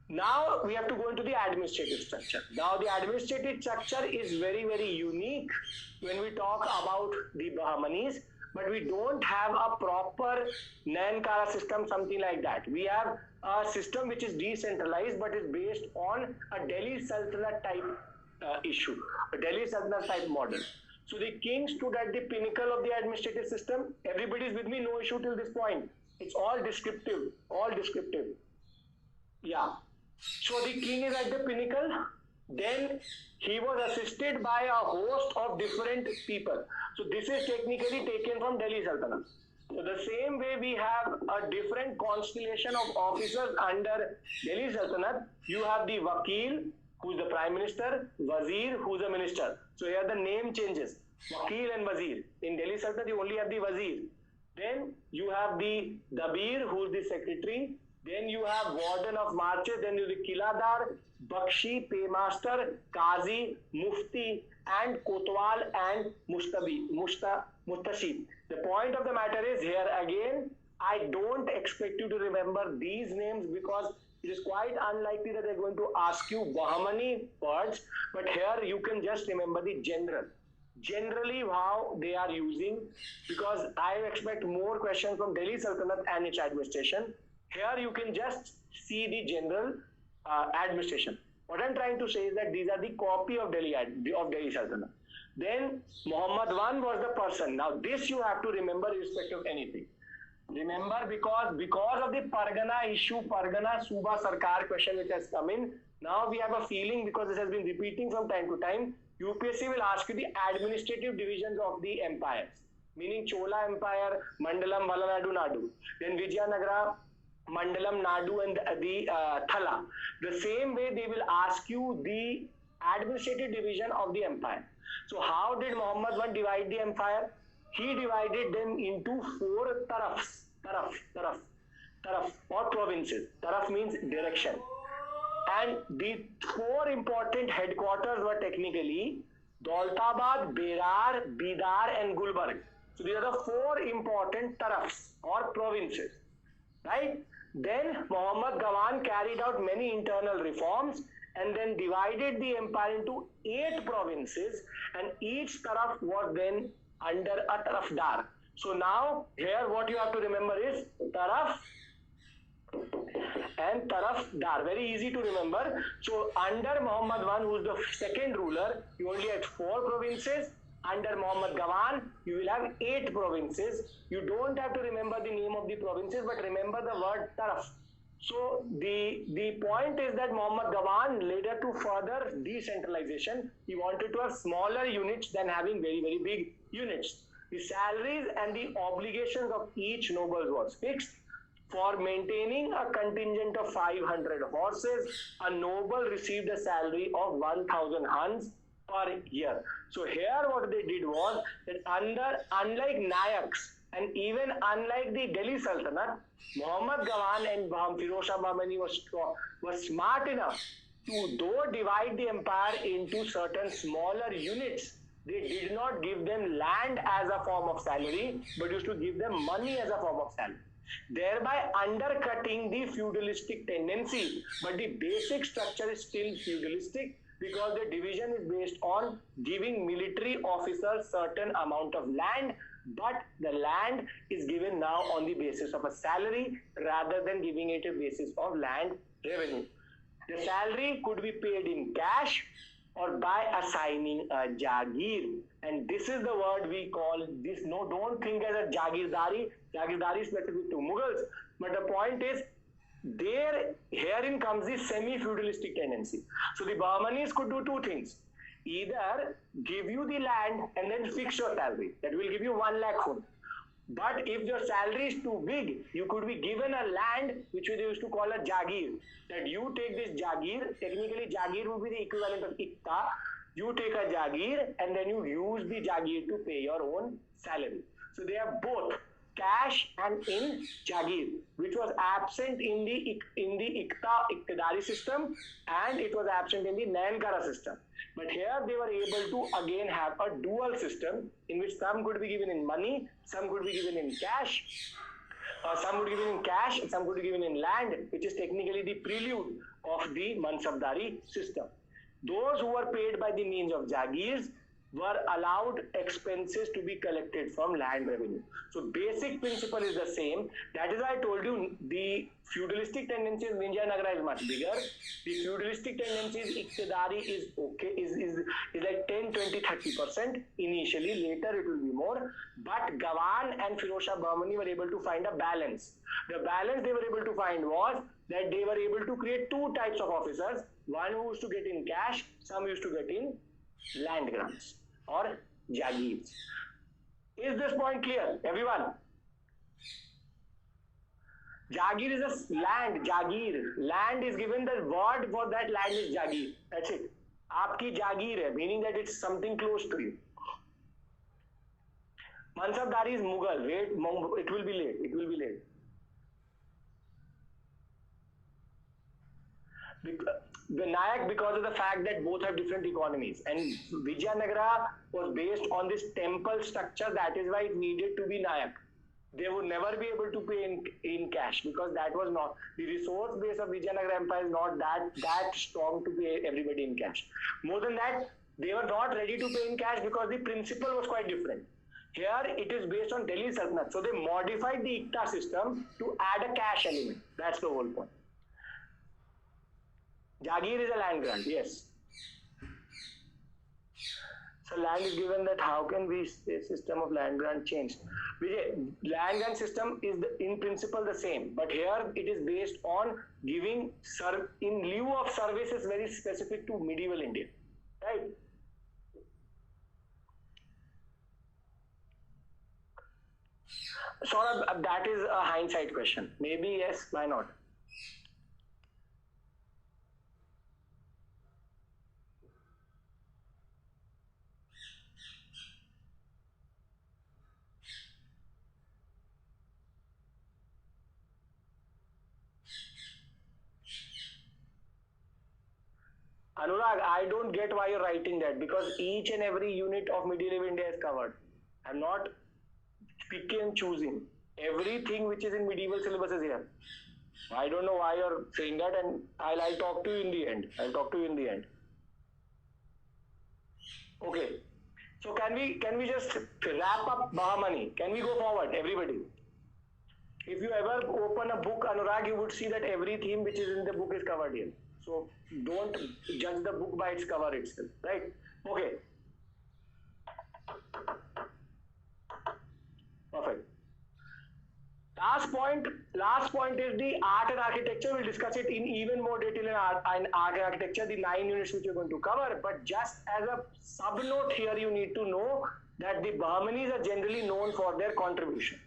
Now we have to go into the administrative structure. Now the administrative structure is very, very unique when we talk about the Bahmanis, but we don't have a proper Nayankara system, something like that. We have a system which is decentralized but is based on a Delhi Sultanate type issue, a Delhi Sultanate type model. So the king stood at the pinnacle of the administrative system. Everybody is with me, no issue till this point. It's all descriptive, all descriptive. Yeah. So the king is at the pinnacle. Then he was assisted by a host of different people. So this is technically taken from Delhi Sultanate. So the same way we have a different constellation of officers under Delhi Sultanate. You have the Wakil, who's the prime minister, Wazir, who's a minister. So here the name changes. Wakil and Wazir. In Delhi Sultanate, you only have the Wazir. Then you have the Dabir, who's the secretary. Then you have warden of marches. Then you have the Kiladar, Bakshi, Paymaster, Qazi, Mufti, and Kotwal and Mustashid. The point of the matter is here again, I don't expect you to remember these names because it is quite unlikely that they're going to ask you Bahmani words, but here you can just remember the generally how they are using, because I expect more questions from Delhi Sultanate and its administration. Here you can just see the general administration. What I'm trying to say is that these are the copy of Delhi Sultanate. Then Muhammad I was the person. Now this you have to remember irrespective of anything. Remember, because of the Pargana issue, Pargana Suba Sarkar question which has come in, now we have a feeling, because this has been repeating from time to time, UPSC will ask you the administrative divisions of the empires, meaning Chola Empire, Mandalam, Valanadu, Nadu. Then Vijayanagara, Mandalam, Nadu, and the Thala. The same way they will ask you the administrative division of the empire. So how did Muhammad I divide the empire? He divided them into 4 tarafs, taraf or provinces. Taraf means direction. And the 4 important headquarters were technically Daulatabad, Berar, Bidar, and Gulbarg. So these are the 4 important tarafs or provinces, right? Then Muhammad Gawan carried out many internal reforms and then divided the empire into 8 provinces, and each taraf was then under a tarafdar. So now here what you have to remember is taraf and tarafdar. Very easy to remember. So under Muhammad I, who is the second ruler, you only had 4 provinces. Under Muhammad Gawan, you will have 8 provinces. You don't have to remember the name of the provinces, but remember the word taraf. So the point is that Muhammad Gawan, later to further decentralization, he wanted to have smaller units than having very, very big units. The salaries and the obligations of each noble was fixed. For maintaining a contingent of 500 horses, a noble received a salary of 1,000 huns per year. So here what they did was that unlike Nayaks and even unlike the Delhi Sultanate, Muhammad Gawan and Firoz Shah Bahmani was smart enough to, though divide the empire into certain smaller units, they did not give them land as a form of salary, but used to give them money as a form of salary, thereby undercutting the feudalistic tendency. But the basic structure is still feudalistic, because the division is based on giving military officers certain amount of land, but the land is given now on the basis of a salary rather than giving it a basis of land revenue. The salary could be paid in cash or by assigning a jagir, and this is the word we call this. No, don't think as a jagirdari. Jagirdari is specific to Mughals, but the point is herein comes the semi-feudalistic tendency. So the Bahmanis could do 2 things. Either give you the land and then fix your salary. That will give you 1 lakh hun. But if your salary is too big, you could be given a land which we used to call a jagir. That you take this jagir, technically jagir would be the equivalent of ikta. You take a jagir and then you use the jagir to pay your own salary. So they have both cash and in jagir, which was absent in the Iqtidari system, and it was absent in the Nayankara system. But here they were able to again have a dual system in which some could be given in money, some could be given in cash, some would be given in cash, and some could be given in land, which is technically the prelude of the Mansabdari system. Those who were paid by the means of jagirs were allowed expenses to be collected from land revenue. So basic principle is the same. That is why I told you the feudalistic tendencies in Vijayanagara is much bigger. The feudalistic tendencies Iqtidari is okay, is like 10, 20, 30% initially, later it will be more. But Gawan and Firozshah Bahmani were able to find a balance. The balance they were able to find was that they were able to create two types of officers. One who used to get in cash, some used to get in land grants or jagirs. Is this point clear, everyone? Jagir is a land, jagir. Land is given, the word for that land is jagir. That's it. Aapki jagir hai, meaning that it's something close to you. Mansabdari is Mughal. Wait, it will be late. It will be late. The Nayak, because of the fact that both have different economies, and Vijayanagara was based on this temple structure, that is why it needed to be Nayak. They would never be able to pay in cash because that was not the resource base of Vijayanagara Empire is not that strong to pay everybody in cash. More than that, they were not ready to pay in cash because the principle was quite different. Here it is based on Delhi Sultanate, so they modified the Ikta system to add a cash element. That's the whole point. Jagir is a land grant, yes. So land is given, that how can we say system of land grant changed? Land grant system is in principle the same, but here it is based on giving in lieu of services very specific to medieval India, right? Saurabh, that is a hindsight question. Maybe yes, why not? Anurag, I don't get why you're writing that, because each and every unit of medieval India is covered. I'm not picking and choosing. Everything which is in medieval syllabus is here. I don't know why you're saying that, and I'll talk to you in the end. I'll talk to you in the end. Okay. So can we just wrap up Bahmani? Can we go forward, everybody? If you ever open a book, Anurag, you would see that every theme which is in the book is covered here. So don't judge the book by its cover itself, right? Okay. Perfect. Last point is the art and architecture. We'll discuss it in even more detail in art and architecture, the 9 units which we're going to cover. But just as a sub note here, you need to know that the Bahmanis are generally known for their contribution.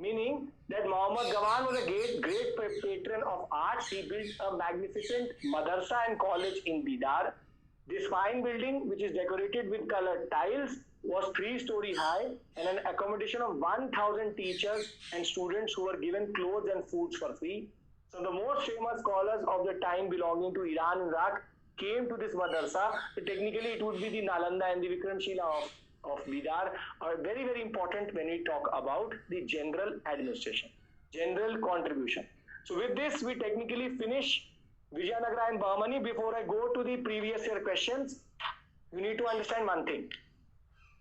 Meaning that Muhammad Gawan was a great patron of arts. He built a magnificent madrasa and college in Bidar. This fine building, which is decorated with colored tiles, was 3-story high and an accommodation of 1,000 teachers and students who were given clothes and foods for free. So the most famous scholars of the time belonging to Iran and Iraq came to this madrasa. So technically it would be the Nalanda and the Vikramshila of Bidar, are very, very important when we talk about the general administration, general contribution. So with this, we technically finish Vijayanagara and Bahmani. Before I go to the previous year questions, you need to understand one thing.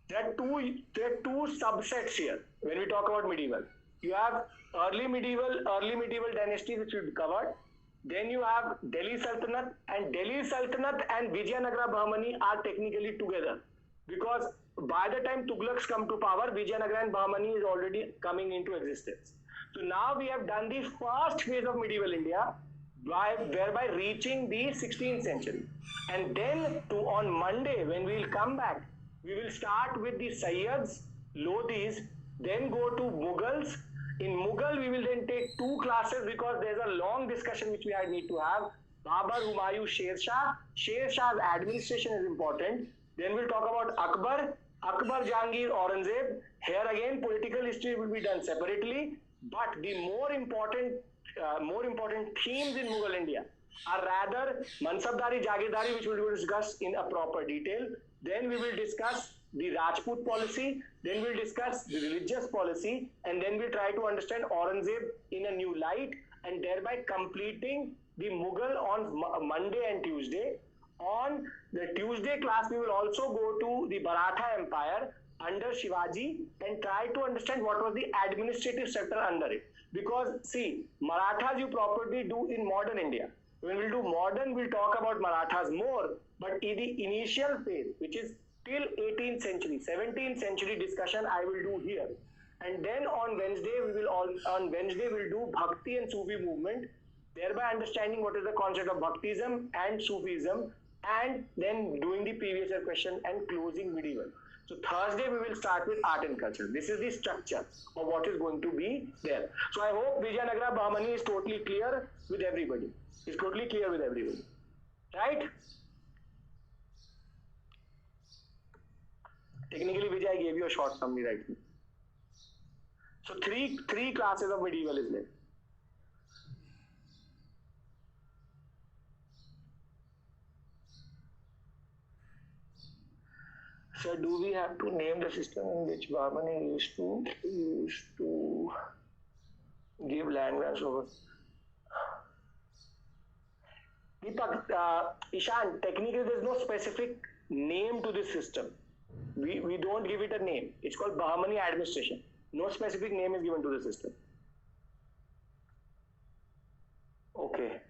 There are two subsets here when we talk about medieval. You have early medieval dynasties which we covered. Then you have Delhi Sultanate, and Delhi Sultanate and Vijayanagara Bahmani are technically together, because by the time Tughlaqs come to power, Vijayanagara and Bahmani is already coming into existence. So now we have done the first phase of medieval India, whereby reaching the 16th century. And then on Monday, when we will come back, we will start with the Sayyads, Lodhis, then go to Mughals. In Mughal, we will then take 2 classes because there's a long discussion which we need to have. Babur, Humayun, Sher Shah. Sher Shah's administration is important. Then we'll talk about Akbar, Jahangir, Aurangzeb. Here again, political history will be done separately. But the more important themes in Mughal India are rather Mansabdari, Jagirdari, which we will discuss in a proper detail. Then we will discuss the Rajput policy, then we'll discuss the religious policy, and then we'll try to understand Aurangzeb in a new light, and thereby completing the Mughal on Monday and Tuesday. On the Tuesday class, we will also go to the Maratha Empire under Shivaji and try to understand what was the administrative structure under it. Because see, Marathas you properly do in modern India. When we'll do modern, we'll talk about Marathas more. But in the initial phase, which is till 18th century, 17th century discussion, I will do here. And then on Wednesday, we'll do Bhakti and Sufi movement, thereby understanding what is the concept of Bhaktism and Sufism, and then doing the previous year question and closing medieval. So Thursday we will start with art and culture. This is the structure of what is going to be there. So I hope Vijayanagara Bahmani is totally clear with everybody. It's totally clear with everybody. Right? Technically, Vijay, I gave you a short summary right now. So three classes of medieval is there. So do we have to name the system in which Bahmani used to give land grants over? Deepak, Ishan, technically there's no specific name to this system. We don't give it a name. It's called Bahmani administration. No specific name is given to the system. Okay.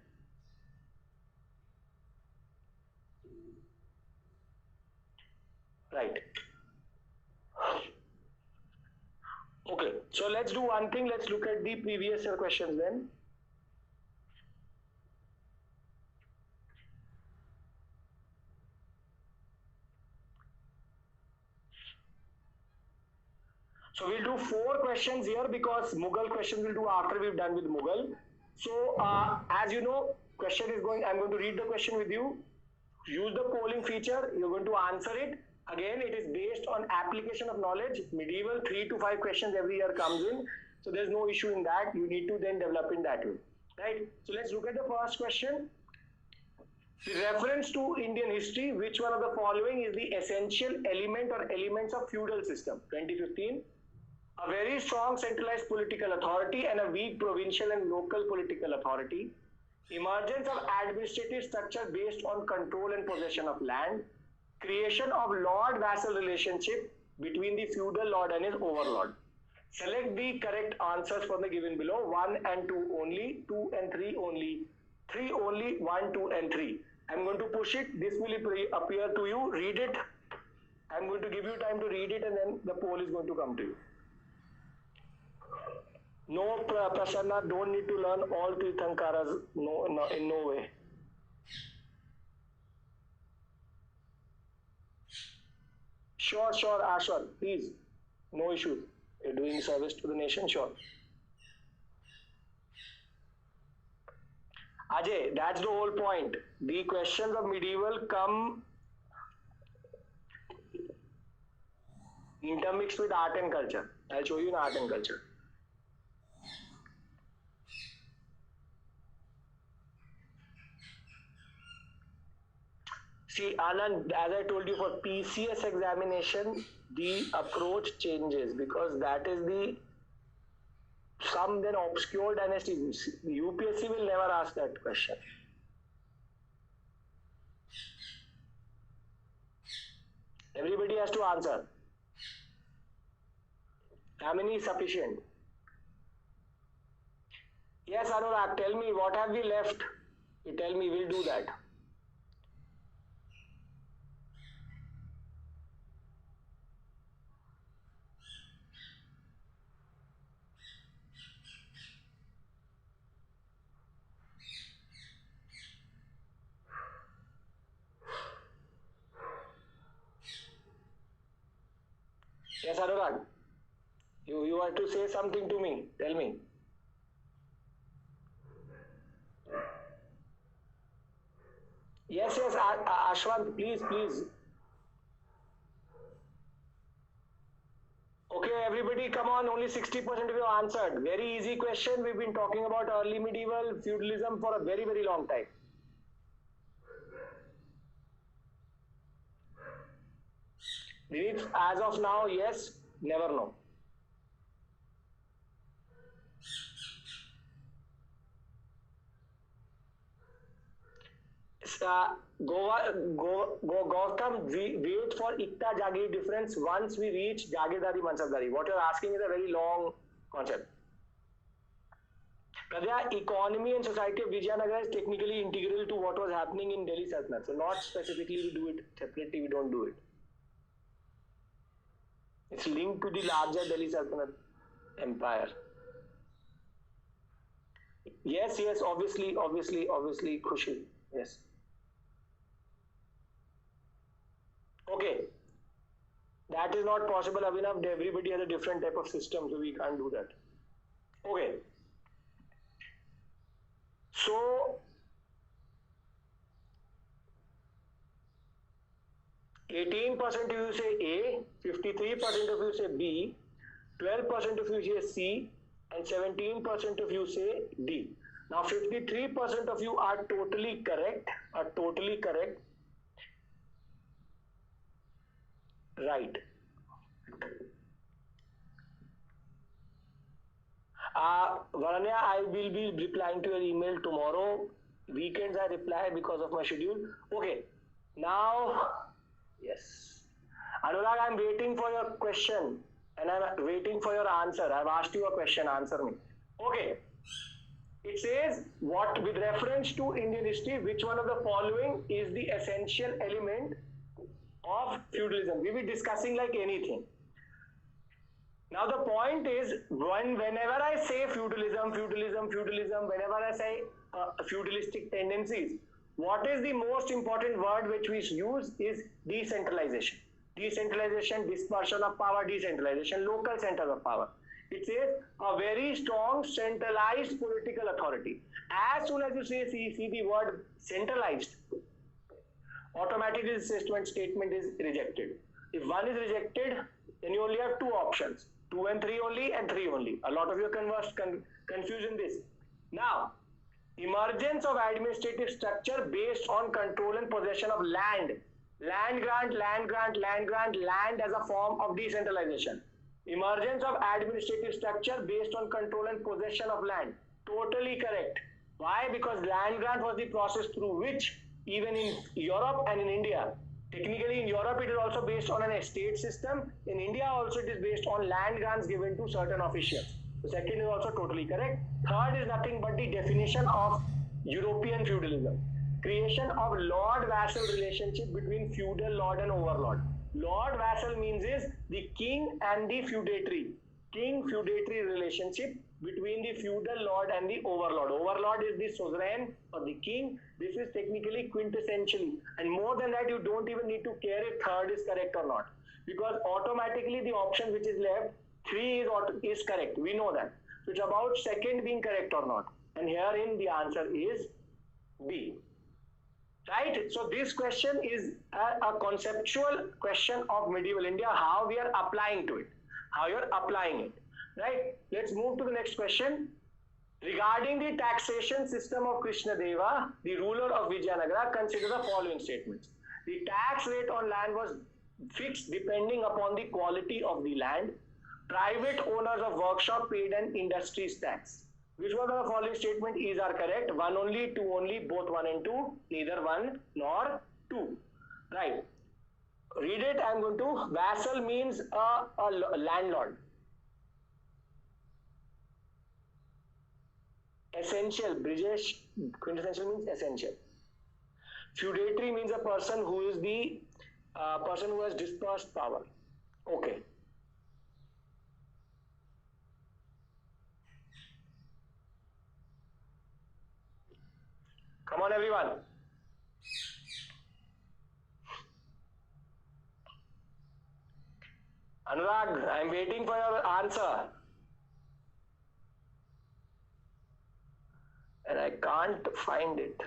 Right. Okay, so let's do one thing. Let's look at the previous year questions then. So we'll do 4 questions here because Mughal questions we'll do after we've done with Mughal. So as you know, question is going, I'm going to read the question with you. Use the polling feature. You're going to answer it. Again, it is based on application of knowledge. Medieval 3 to 5 questions every year comes in. So there's no issue in that. You need to then develop in that way. Right? So let's look at the first question. The reference to Indian history, which one of the following is the essential element or elements of feudal system? 2015. A very strong centralized political authority and a weak provincial and local political authority. Emergence of administrative structure based on control and possession of land. Creation of lord-vassal relationship between the feudal lord and his overlord. Select the correct answers from the given below. 1 and 2 only, 2 and 3 only, 3 only, 1, 2 and 3. I'm going to push it. This will appear to you. Read it. I'm going to give you time to read it and then the poll is going to come to you. No, Prasanna, don't need to learn all Tirthankaras. No, in no way. Sure, Ashwar, please. No issues. You're doing service to the nation, sure. Ajay, that's the whole point. The questions of medieval come intermixed with art and culture. I'll show you in art and culture. See, Anand, as I told you, for PCS examination, the approach changes because that is the some then obscure dynasties. UPSC will never ask that question. Everybody has to answer. How many is sufficient? Yes, Anurag, tell me, what have we left? You tell me, we'll do that. Yes, Anurag. You have to say something to me. Tell me. Yes, Ashwant, please. Okay, everybody, come on. Only 60% of you answered. Very easy question. We've been talking about early medieval feudalism for a very, very long time. As of now, yes, never know. Gautam, we wait for Ikta Jagiri difference once we reach Jagirdari Mansabdari. What you're asking is a very long concept. Pradya, economy and society of Vijayanagar is technically integral to what was happening in Delhi Sultanate. So not specifically we do it, separately we don't do it. It's linked to the larger Delhi Sultanate empire. Yes, obviously, Khushi. Yes. Okay. That is not possible, Abhinav. Everybody has a different type of system, so we can't do that. Okay. So, 18% of you say A, 53% of you say B, 12% of you say C, and 17% of you say D. Now 53% of you are totally correct. Right. Varanya, I will be replying to your email tomorrow. Weekends I reply because of my schedule. Okay. Now, yes. Anurag, I'm waiting for your question and I'm waiting for your answer. I've asked you a question, answer me. Okay. It says, what with reference to Indian history, which one of the following is the essential element of feudalism? We will be discussing like anything. Now the point is, whenever I say feudalism, whenever I say feudalistic tendencies, what is the most important word which we use is decentralization. Decentralization, dispersion of power, decentralization, local centers of power. It says a very strong centralized political authority. As soon as you see the word centralized, automatically the statement is rejected. If one is rejected, then you only have two options. 2 and 3 only and 3 only. A lot of you are confused in this. Now, emergence of administrative structure based on control and possession of land. Land as a form of decentralization. Emergence of administrative structure based on control and possession of land. Totally correct. Why? Because land grant was the process through which, even in Europe and in India, technically in Europe it is also based on an estate system. In India also it is based on land grants given to certain officials. The second is also totally correct. Third is nothing but the definition of European feudalism. Creation of lord-vassal relationship between feudal lord and overlord. Lord-vassal means is the king and the feudatory. King-feudatory relationship between the feudal lord and the overlord. Overlord is the suzerain or the king. This is technically quintessentially. And more than that, you don't even need to care if third is correct or not. Because automatically the option which is left, 3 is correct. We know that. So it's about second being correct or not. And herein the answer is B. Right? So this question is a conceptual question of medieval India, how we are applying to it. How you're applying it. Right? Let's move to the next question. Regarding the taxation system of Krishnadeva, the ruler of Vijayanagara, consider the following statements. The tax rate on land was fixed depending upon the quality of the land. Private owners of workshop paid an industries tax. Which one of the following statement is are correct? 1 only, 2 only, both 1 and 2, neither 1 nor 2. Right. Read it. I'm going to. Vassal means a landlord. Essential. Brijesh, quintessential means essential. Feudatory means a person who is the person who has dispersed power. Okay. Come on, everyone. Anurag, I'm waiting for your answer. And I can't find it.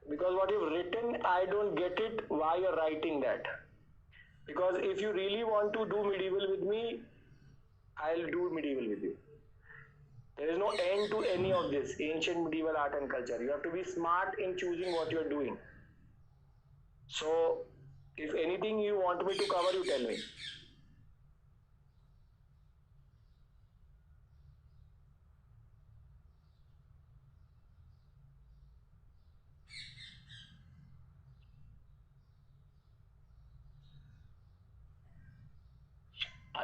Because what you've written, I don't get it why you're writing that. Because if you really want to do medieval with me, I'll do medieval with you. There is no end to any of this ancient medieval art and culture. You have to be smart in choosing what you're doing. So, if anything you want me to cover, you tell me.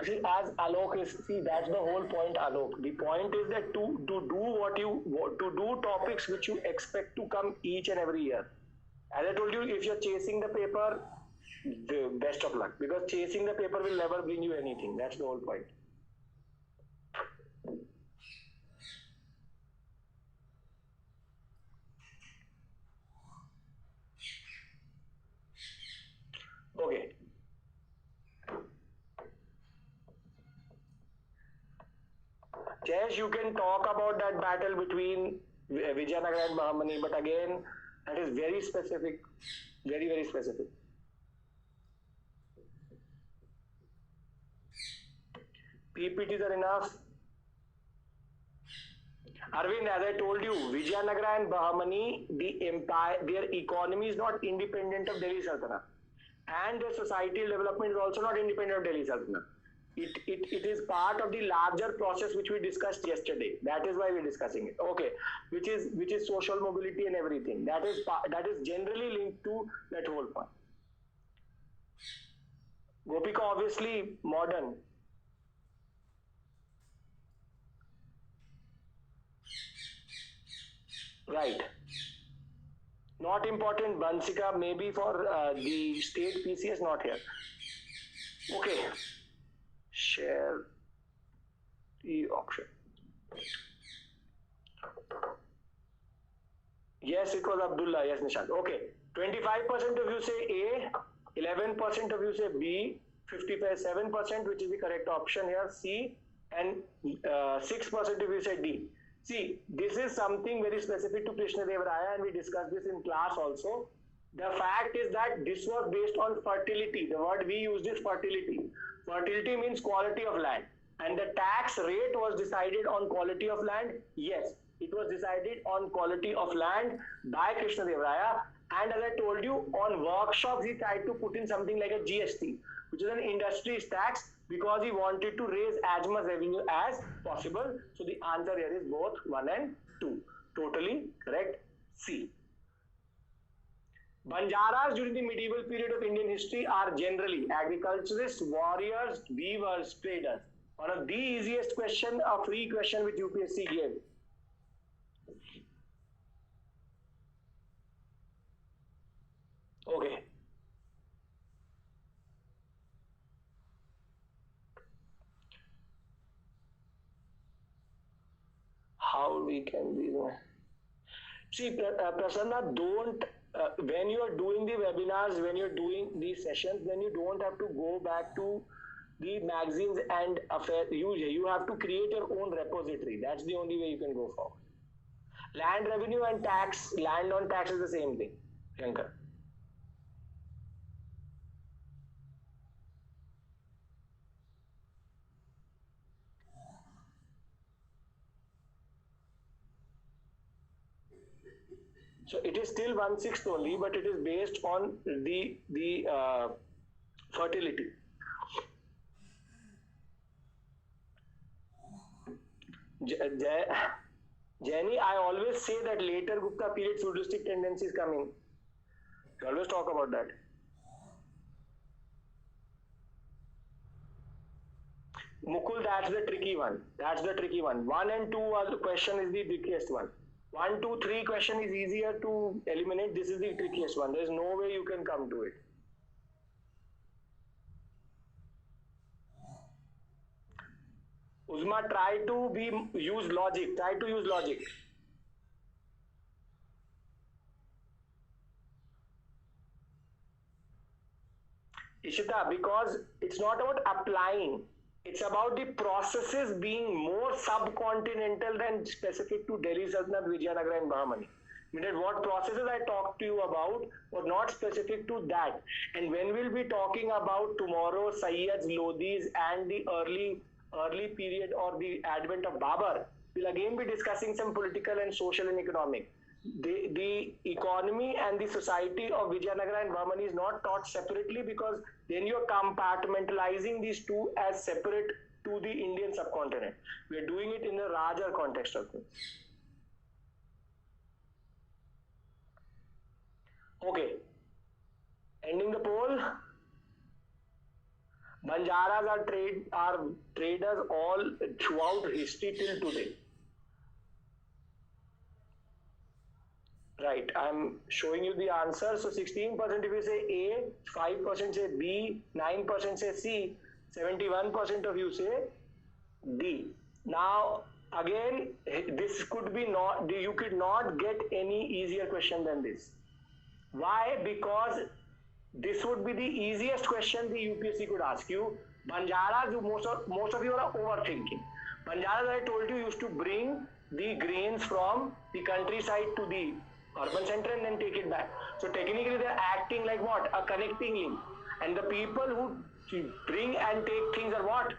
See, as Alok is, see, that's the whole point, Alok. The point is that to do what you to do topics which you expect to come each and every year. As I told you, if you're chasing the paper, the best of luck, because chasing the paper will never bring you anything. That's the whole point. Okay. Yes, you can talk about that battle between Vijayanagara and Mahamani, but again, that is very specific, very, very specific. PPTs are enough. Arvind, as I told you, Vijayanagara and Bahamani, the empire, their economy is not independent of Delhi Sultanate, and their societal development is also not independent of Delhi Sultanate. It is part of the larger process which we discussed yesterday. That is why we're discussing it. Okay, which is social mobility and everything. That is generally linked to that whole point. Gopika, obviously modern. Right. Not important. Bansika maybe for the state PCS, not here. Okay. Share the option. Yes, it was Abdullah. Yes, Nishant. Okay. 25% of you say A, 11% of you say B, 57%, which is the correct option here, C, and 6% of you say D. See, this is something very specific to Krishna Dev Raya, and we discussed this in class also. The fact is that this was based on fertility. The word we used is fertility. Fertility means quality of land. And the tax rate was decided on quality of land. Yes, it was decided on quality of land by Krishna Dev Raya. And as I told you, on workshops, he tried to put in something like a GST, which is an industry's tax, because he wanted to raise as much revenue as possible. So the answer here is both 1 and 2. Totally correct. C. Banjaras during the medieval period of Indian history are generally agriculturists, warriors, weavers, traders. One of the easiest question, a free question which UPSC gave. Okay. How we can be? See, Prasanna, don't. When you are doing the webinars, when you're doing these sessions, then you don't have to go back to the magazines and affair. You have to create your own repository. That's the only way you can go forward. Land revenue and tax, land on tax is the same thing, Shankar. So it is still 1/6 only, but it is based on the fertility. Jenny, I always say that later Gupta period feudalistic tendencies coming. You always talk about that. Mukul, that's the tricky one. That's the tricky one. 1 and 2 are the question is the trickiest one. 1, 2, 3 question is easier to eliminate. This is the trickiest one. There is no way you can come to it. Uzma, try to use logic. Try to use logic. Ishita, because it's not about applying. It's about the processes being more subcontinental than specific to Delhi Sultanate, Vijayanagara and Bahamani. Meaning what processes I talked to you about were not specific to that. And when we'll be talking about tomorrow Sayyids, Lodhis and the early period or the advent of Babur, we'll again be discussing some political and social and economic. The economy and the society of Vijayanagara and Bahamani is not taught separately, because then you're compartmentalizing these two as separate to the Indian subcontinent. We're doing it in a larger context of things. Okay. Ending the poll. Banjaras are traders all throughout history till today. Right, I'm showing you the answer. So 16% if you say A, 5% say B, 9% say C, 71% of you say D. Now again, this could be not, you could not get any easier question than this. Why? Because this would be the easiest question the UPSC could ask you. Banjaras, most of you are overthinking. Banjaras, I told you, used to bring the grains from the countryside to the urban center and then take it back. So technically, they're acting like what? A connecting link. And the people who bring and take things are what?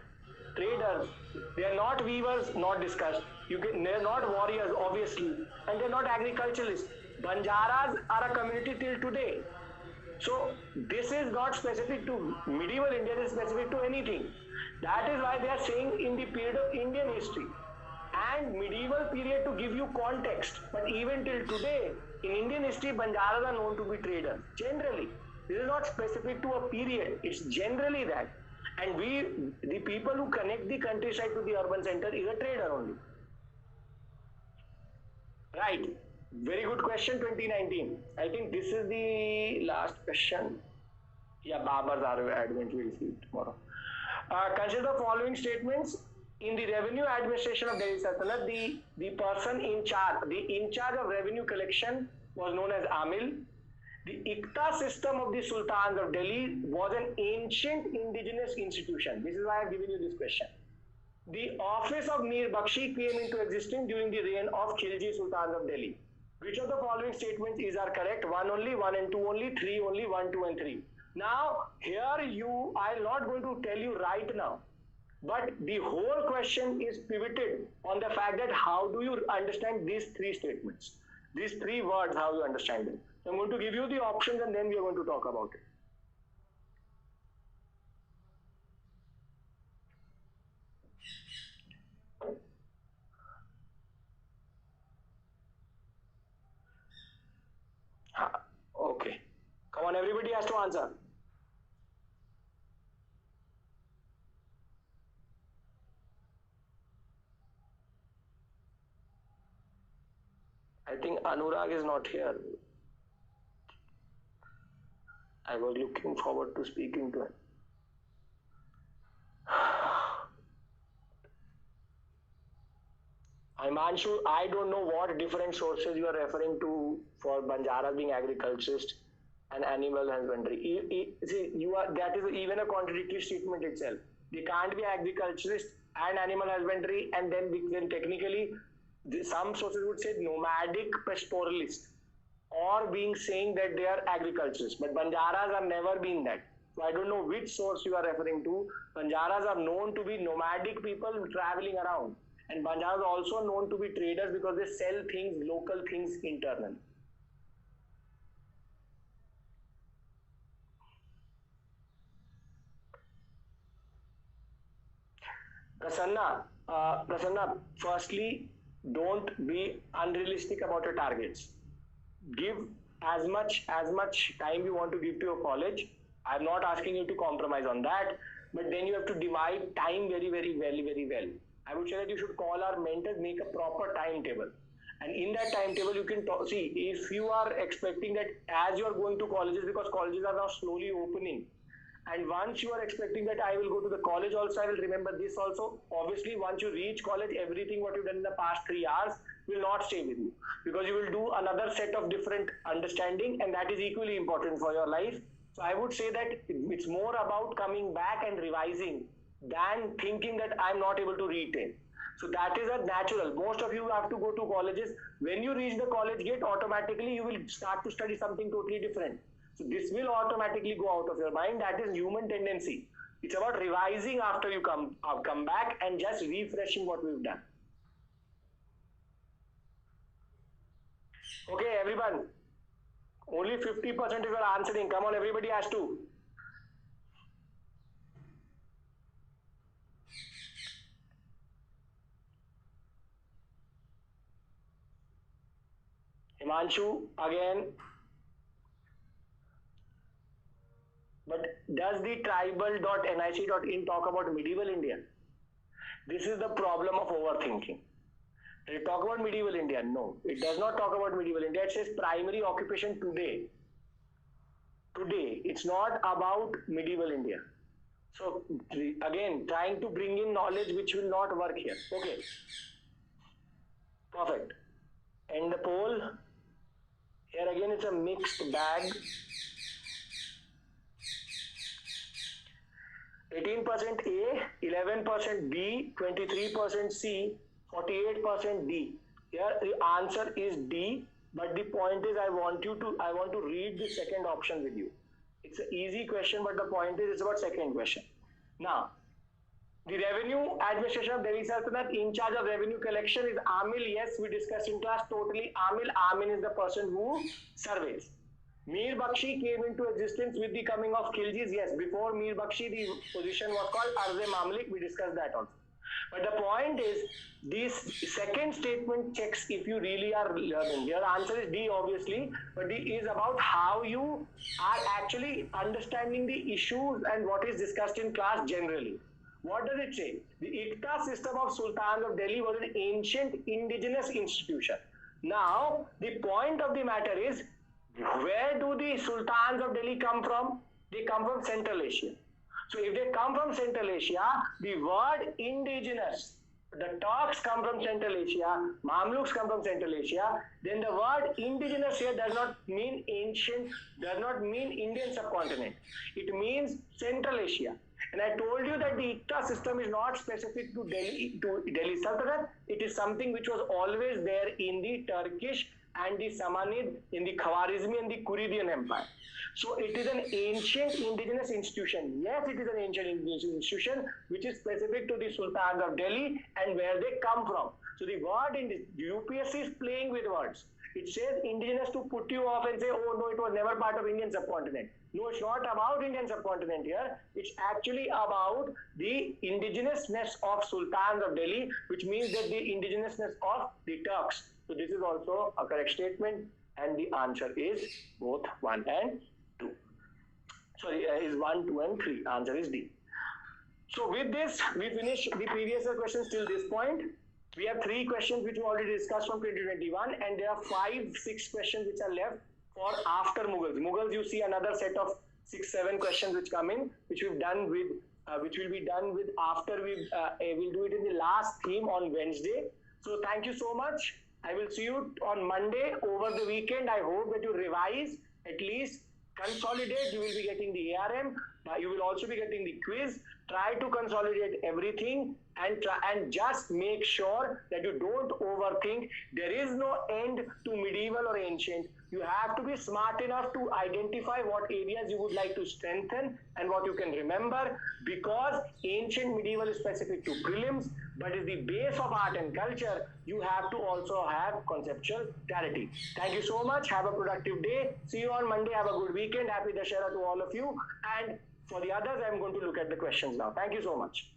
Traders. They are not weavers, not discussed. They're not warriors, obviously, and they're not agriculturalists. Banjaras are a community till today. So this is not specific to medieval India, it is specific to anything. That is why they are saying in the period of Indian history and medieval period to give you context. But even till today, in Indian history, Banjaras are known to be traders. Generally, this is not specific to a period, it's generally that. And the people who connect the countryside to the urban center is a trader only. Right. Very good question, 2019. I think this is the last question. Yeah, Babar's advent will see tomorrow. Consider the following statements. In the revenue administration of Delhi Sultanate, the person in charge of revenue collection was known as Amil. The Ikta system of the Sultans of Delhi was an ancient indigenous institution. This is why I have given you this question. The office of Mir Bakshi came into existence during the reign of Khilji Sultans of Delhi. Which of the following statements are correct? 1 only, 1 and 2 only, 3 only, 1, 2 and 3. Now, here I'm not going to tell you right now, but the whole question is pivoted on the fact that how do you understand these three statements? These three words, how you understand them. So I'm going to give you the options and then we are going to talk about it. Okay. Come on, everybody has to answer. I think Anurag is not here. I was looking forward to speaking to him. Himanshu, I don't know what different sources you are referring to for Banjaras being agriculturist and animal husbandry. See, that is even a contradictory statement itself. They can't be agriculturist and animal husbandry, and then technically, some sources would say nomadic pastoralist, or being saying that they are agriculturists. But Banjaras have never been that. So I don't know which source you are referring to. Banjaras are known to be nomadic people traveling around. And Banjaras are also known to be traders because they sell things, local things internally. Prasanna, firstly, don't be unrealistic about your targets. Give as much time you want to give to your college. I'm not asking you to compromise on that, but then you have to divide time very well. I would say that you should call our mentors, make a proper timetable. And in that timetable, you can see if you are expecting that as you are going to colleges, because colleges are now slowly opening. And once you are expecting that I will go to the college also, I will remember this also. Obviously, once you reach college, everything what you've done in the past 3 hours will not stay with you, because you will do another set of different understanding, and that is equally important for your life. So I would say that it's more about coming back and revising than thinking that I'm not able to retain. So that is a natural. Most of you have to go to colleges. When you reach the college gate, automatically you will start to study something totally different. So this will automatically go out of your mind. That is human tendency. It's about revising after you come back and just refreshing what we've done. Okay, everyone. Only 50% if you are answering. Come on, everybody has to. Himanshu, again. But does the tribal.nic.in talk about medieval India? This is the problem of overthinking. Does it talk about medieval India? No, it does not talk about medieval India. It says primary occupation today. Today, it's not about medieval India. So again, trying to bring in knowledge which will not work here. Okay. Perfect. And the poll, here again it's a mixed bag. 18% A, 11% B, 23% C, 48% D. Here the answer is D, but the point is I want to read the second option with you. It's an easy question, but the point is it's about second question. Now, the Revenue Administration of Delhi Sultanate, in charge of revenue collection is Amil. Yes, we discussed in class totally Amil. Amil is the person who surveys. Mir Bakshi came into existence with the coming of Khiljis. Yes, before Mir Bakshi, the position was called Arz-e Mamlik. We discussed that also. But the point is, this second statement checks if you really are learning. Your answer is D, obviously, but D is about how you are actually understanding the issues and what is discussed in class generally. What does it say? The Iqta system of Sultans of Delhi was an ancient indigenous institution. Now, the point of the matter is, where do the Sultans of Delhi come from? They come from Central Asia. So if they come from Central Asia, the word indigenous, the Turks come from Central Asia, Mamluks come from Central Asia, then the word indigenous here does not mean ancient, does not mean Indian subcontinent. It means Central Asia. And I told you that the Iqta system is not specific to Delhi Sultanate. It is something which was always there in the Turkish and the Samanid, in the Khwarizmi and the Kuridian Empire. So it is an ancient indigenous institution. Yes, it is an ancient indigenous institution which is specific to the Sultans of Delhi and where they come from. So the word in the UPSC is playing with words. It says indigenous to put you off and say, oh no, it was never part of Indian subcontinent. No, it's not about Indian subcontinent here. It's actually about the indigenousness of Sultans of Delhi, which means that the indigenousness of the Turks. So this is also a correct statement, and the answer is both 1 and 2. Sorry, is 1, 2 and 3. Answer is D. So with this, we finish the previous year questions till this point. We have 3 questions which we already discussed from 2021, and there are 5, 6 questions which are left for after Mughals. Mughals, you see another set of 6, 7 questions which come in, which we've done with, which will be done with after we'll do it in the last theme on Wednesday. So thank you so much. I will see you on Monday over the weekend. I hope that you revise, at least consolidate. You will be getting the ARM. You will also be getting the quiz. Try to consolidate everything and just make sure that you don't overthink. There is no end to medieval or ancient. You have to be smart enough to identify what areas you would like to strengthen and what you can remember, because ancient medieval is specific to prelims, but is the base of art and culture. You have to also have conceptual clarity. Thank you so much. Have a productive day. See you on Monday. Have a good weekend. Happy Dussehra to all of you. And for the others, I'm going to look at the questions now. Thank you so much.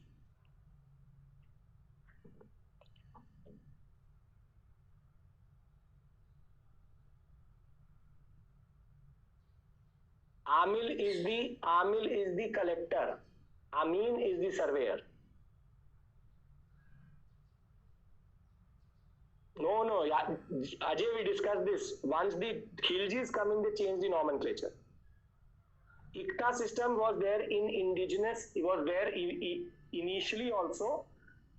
Amil is the collector. Amin is the surveyor. No, yeah, Ajay, we discussed this. Once the Khiljis come in, they change the nomenclature. Iqta system was there in indigenous, it was there initially also,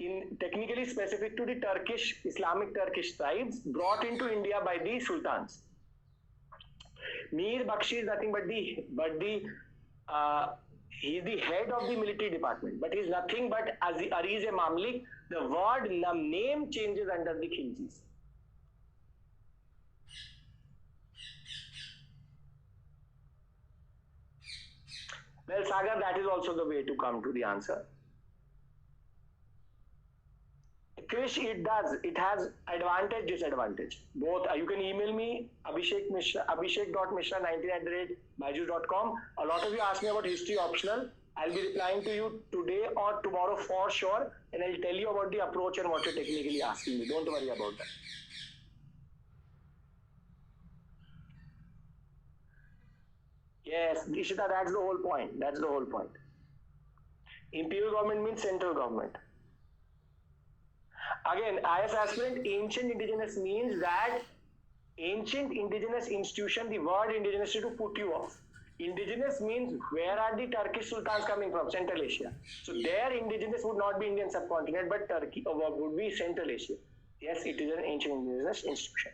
in technically specific to the Turkish, Islamic Turkish tribes, brought into India by the sultans. Mir Bakshi is nothing but he is the head of the military department, but he is nothing but Ariz-e Mamlik. The word name changes under the Khiljis. Well, Sagar, that is also the way to come to the answer. Krish, it does. It has advantage, disadvantage. Both. You can email me, abhishek.mishra19@byju's.com. A lot of you ask me about history optional. I'll be replying to you today or tomorrow for sure, and I'll tell you about the approach and what you're technically asking me. Don't worry about that. Yes, Ishita, that's the whole point. That's the whole point. Imperial government means central government. Again, IS aspirant, ancient indigenous means that ancient indigenous institution, the word indigenous is to put you off. Indigenous means where are the Turkish sultans coming from? Central Asia. So their indigenous would not be Indian subcontinent, but Turkey would be Central Asia. Yes, it is an ancient indigenous institution.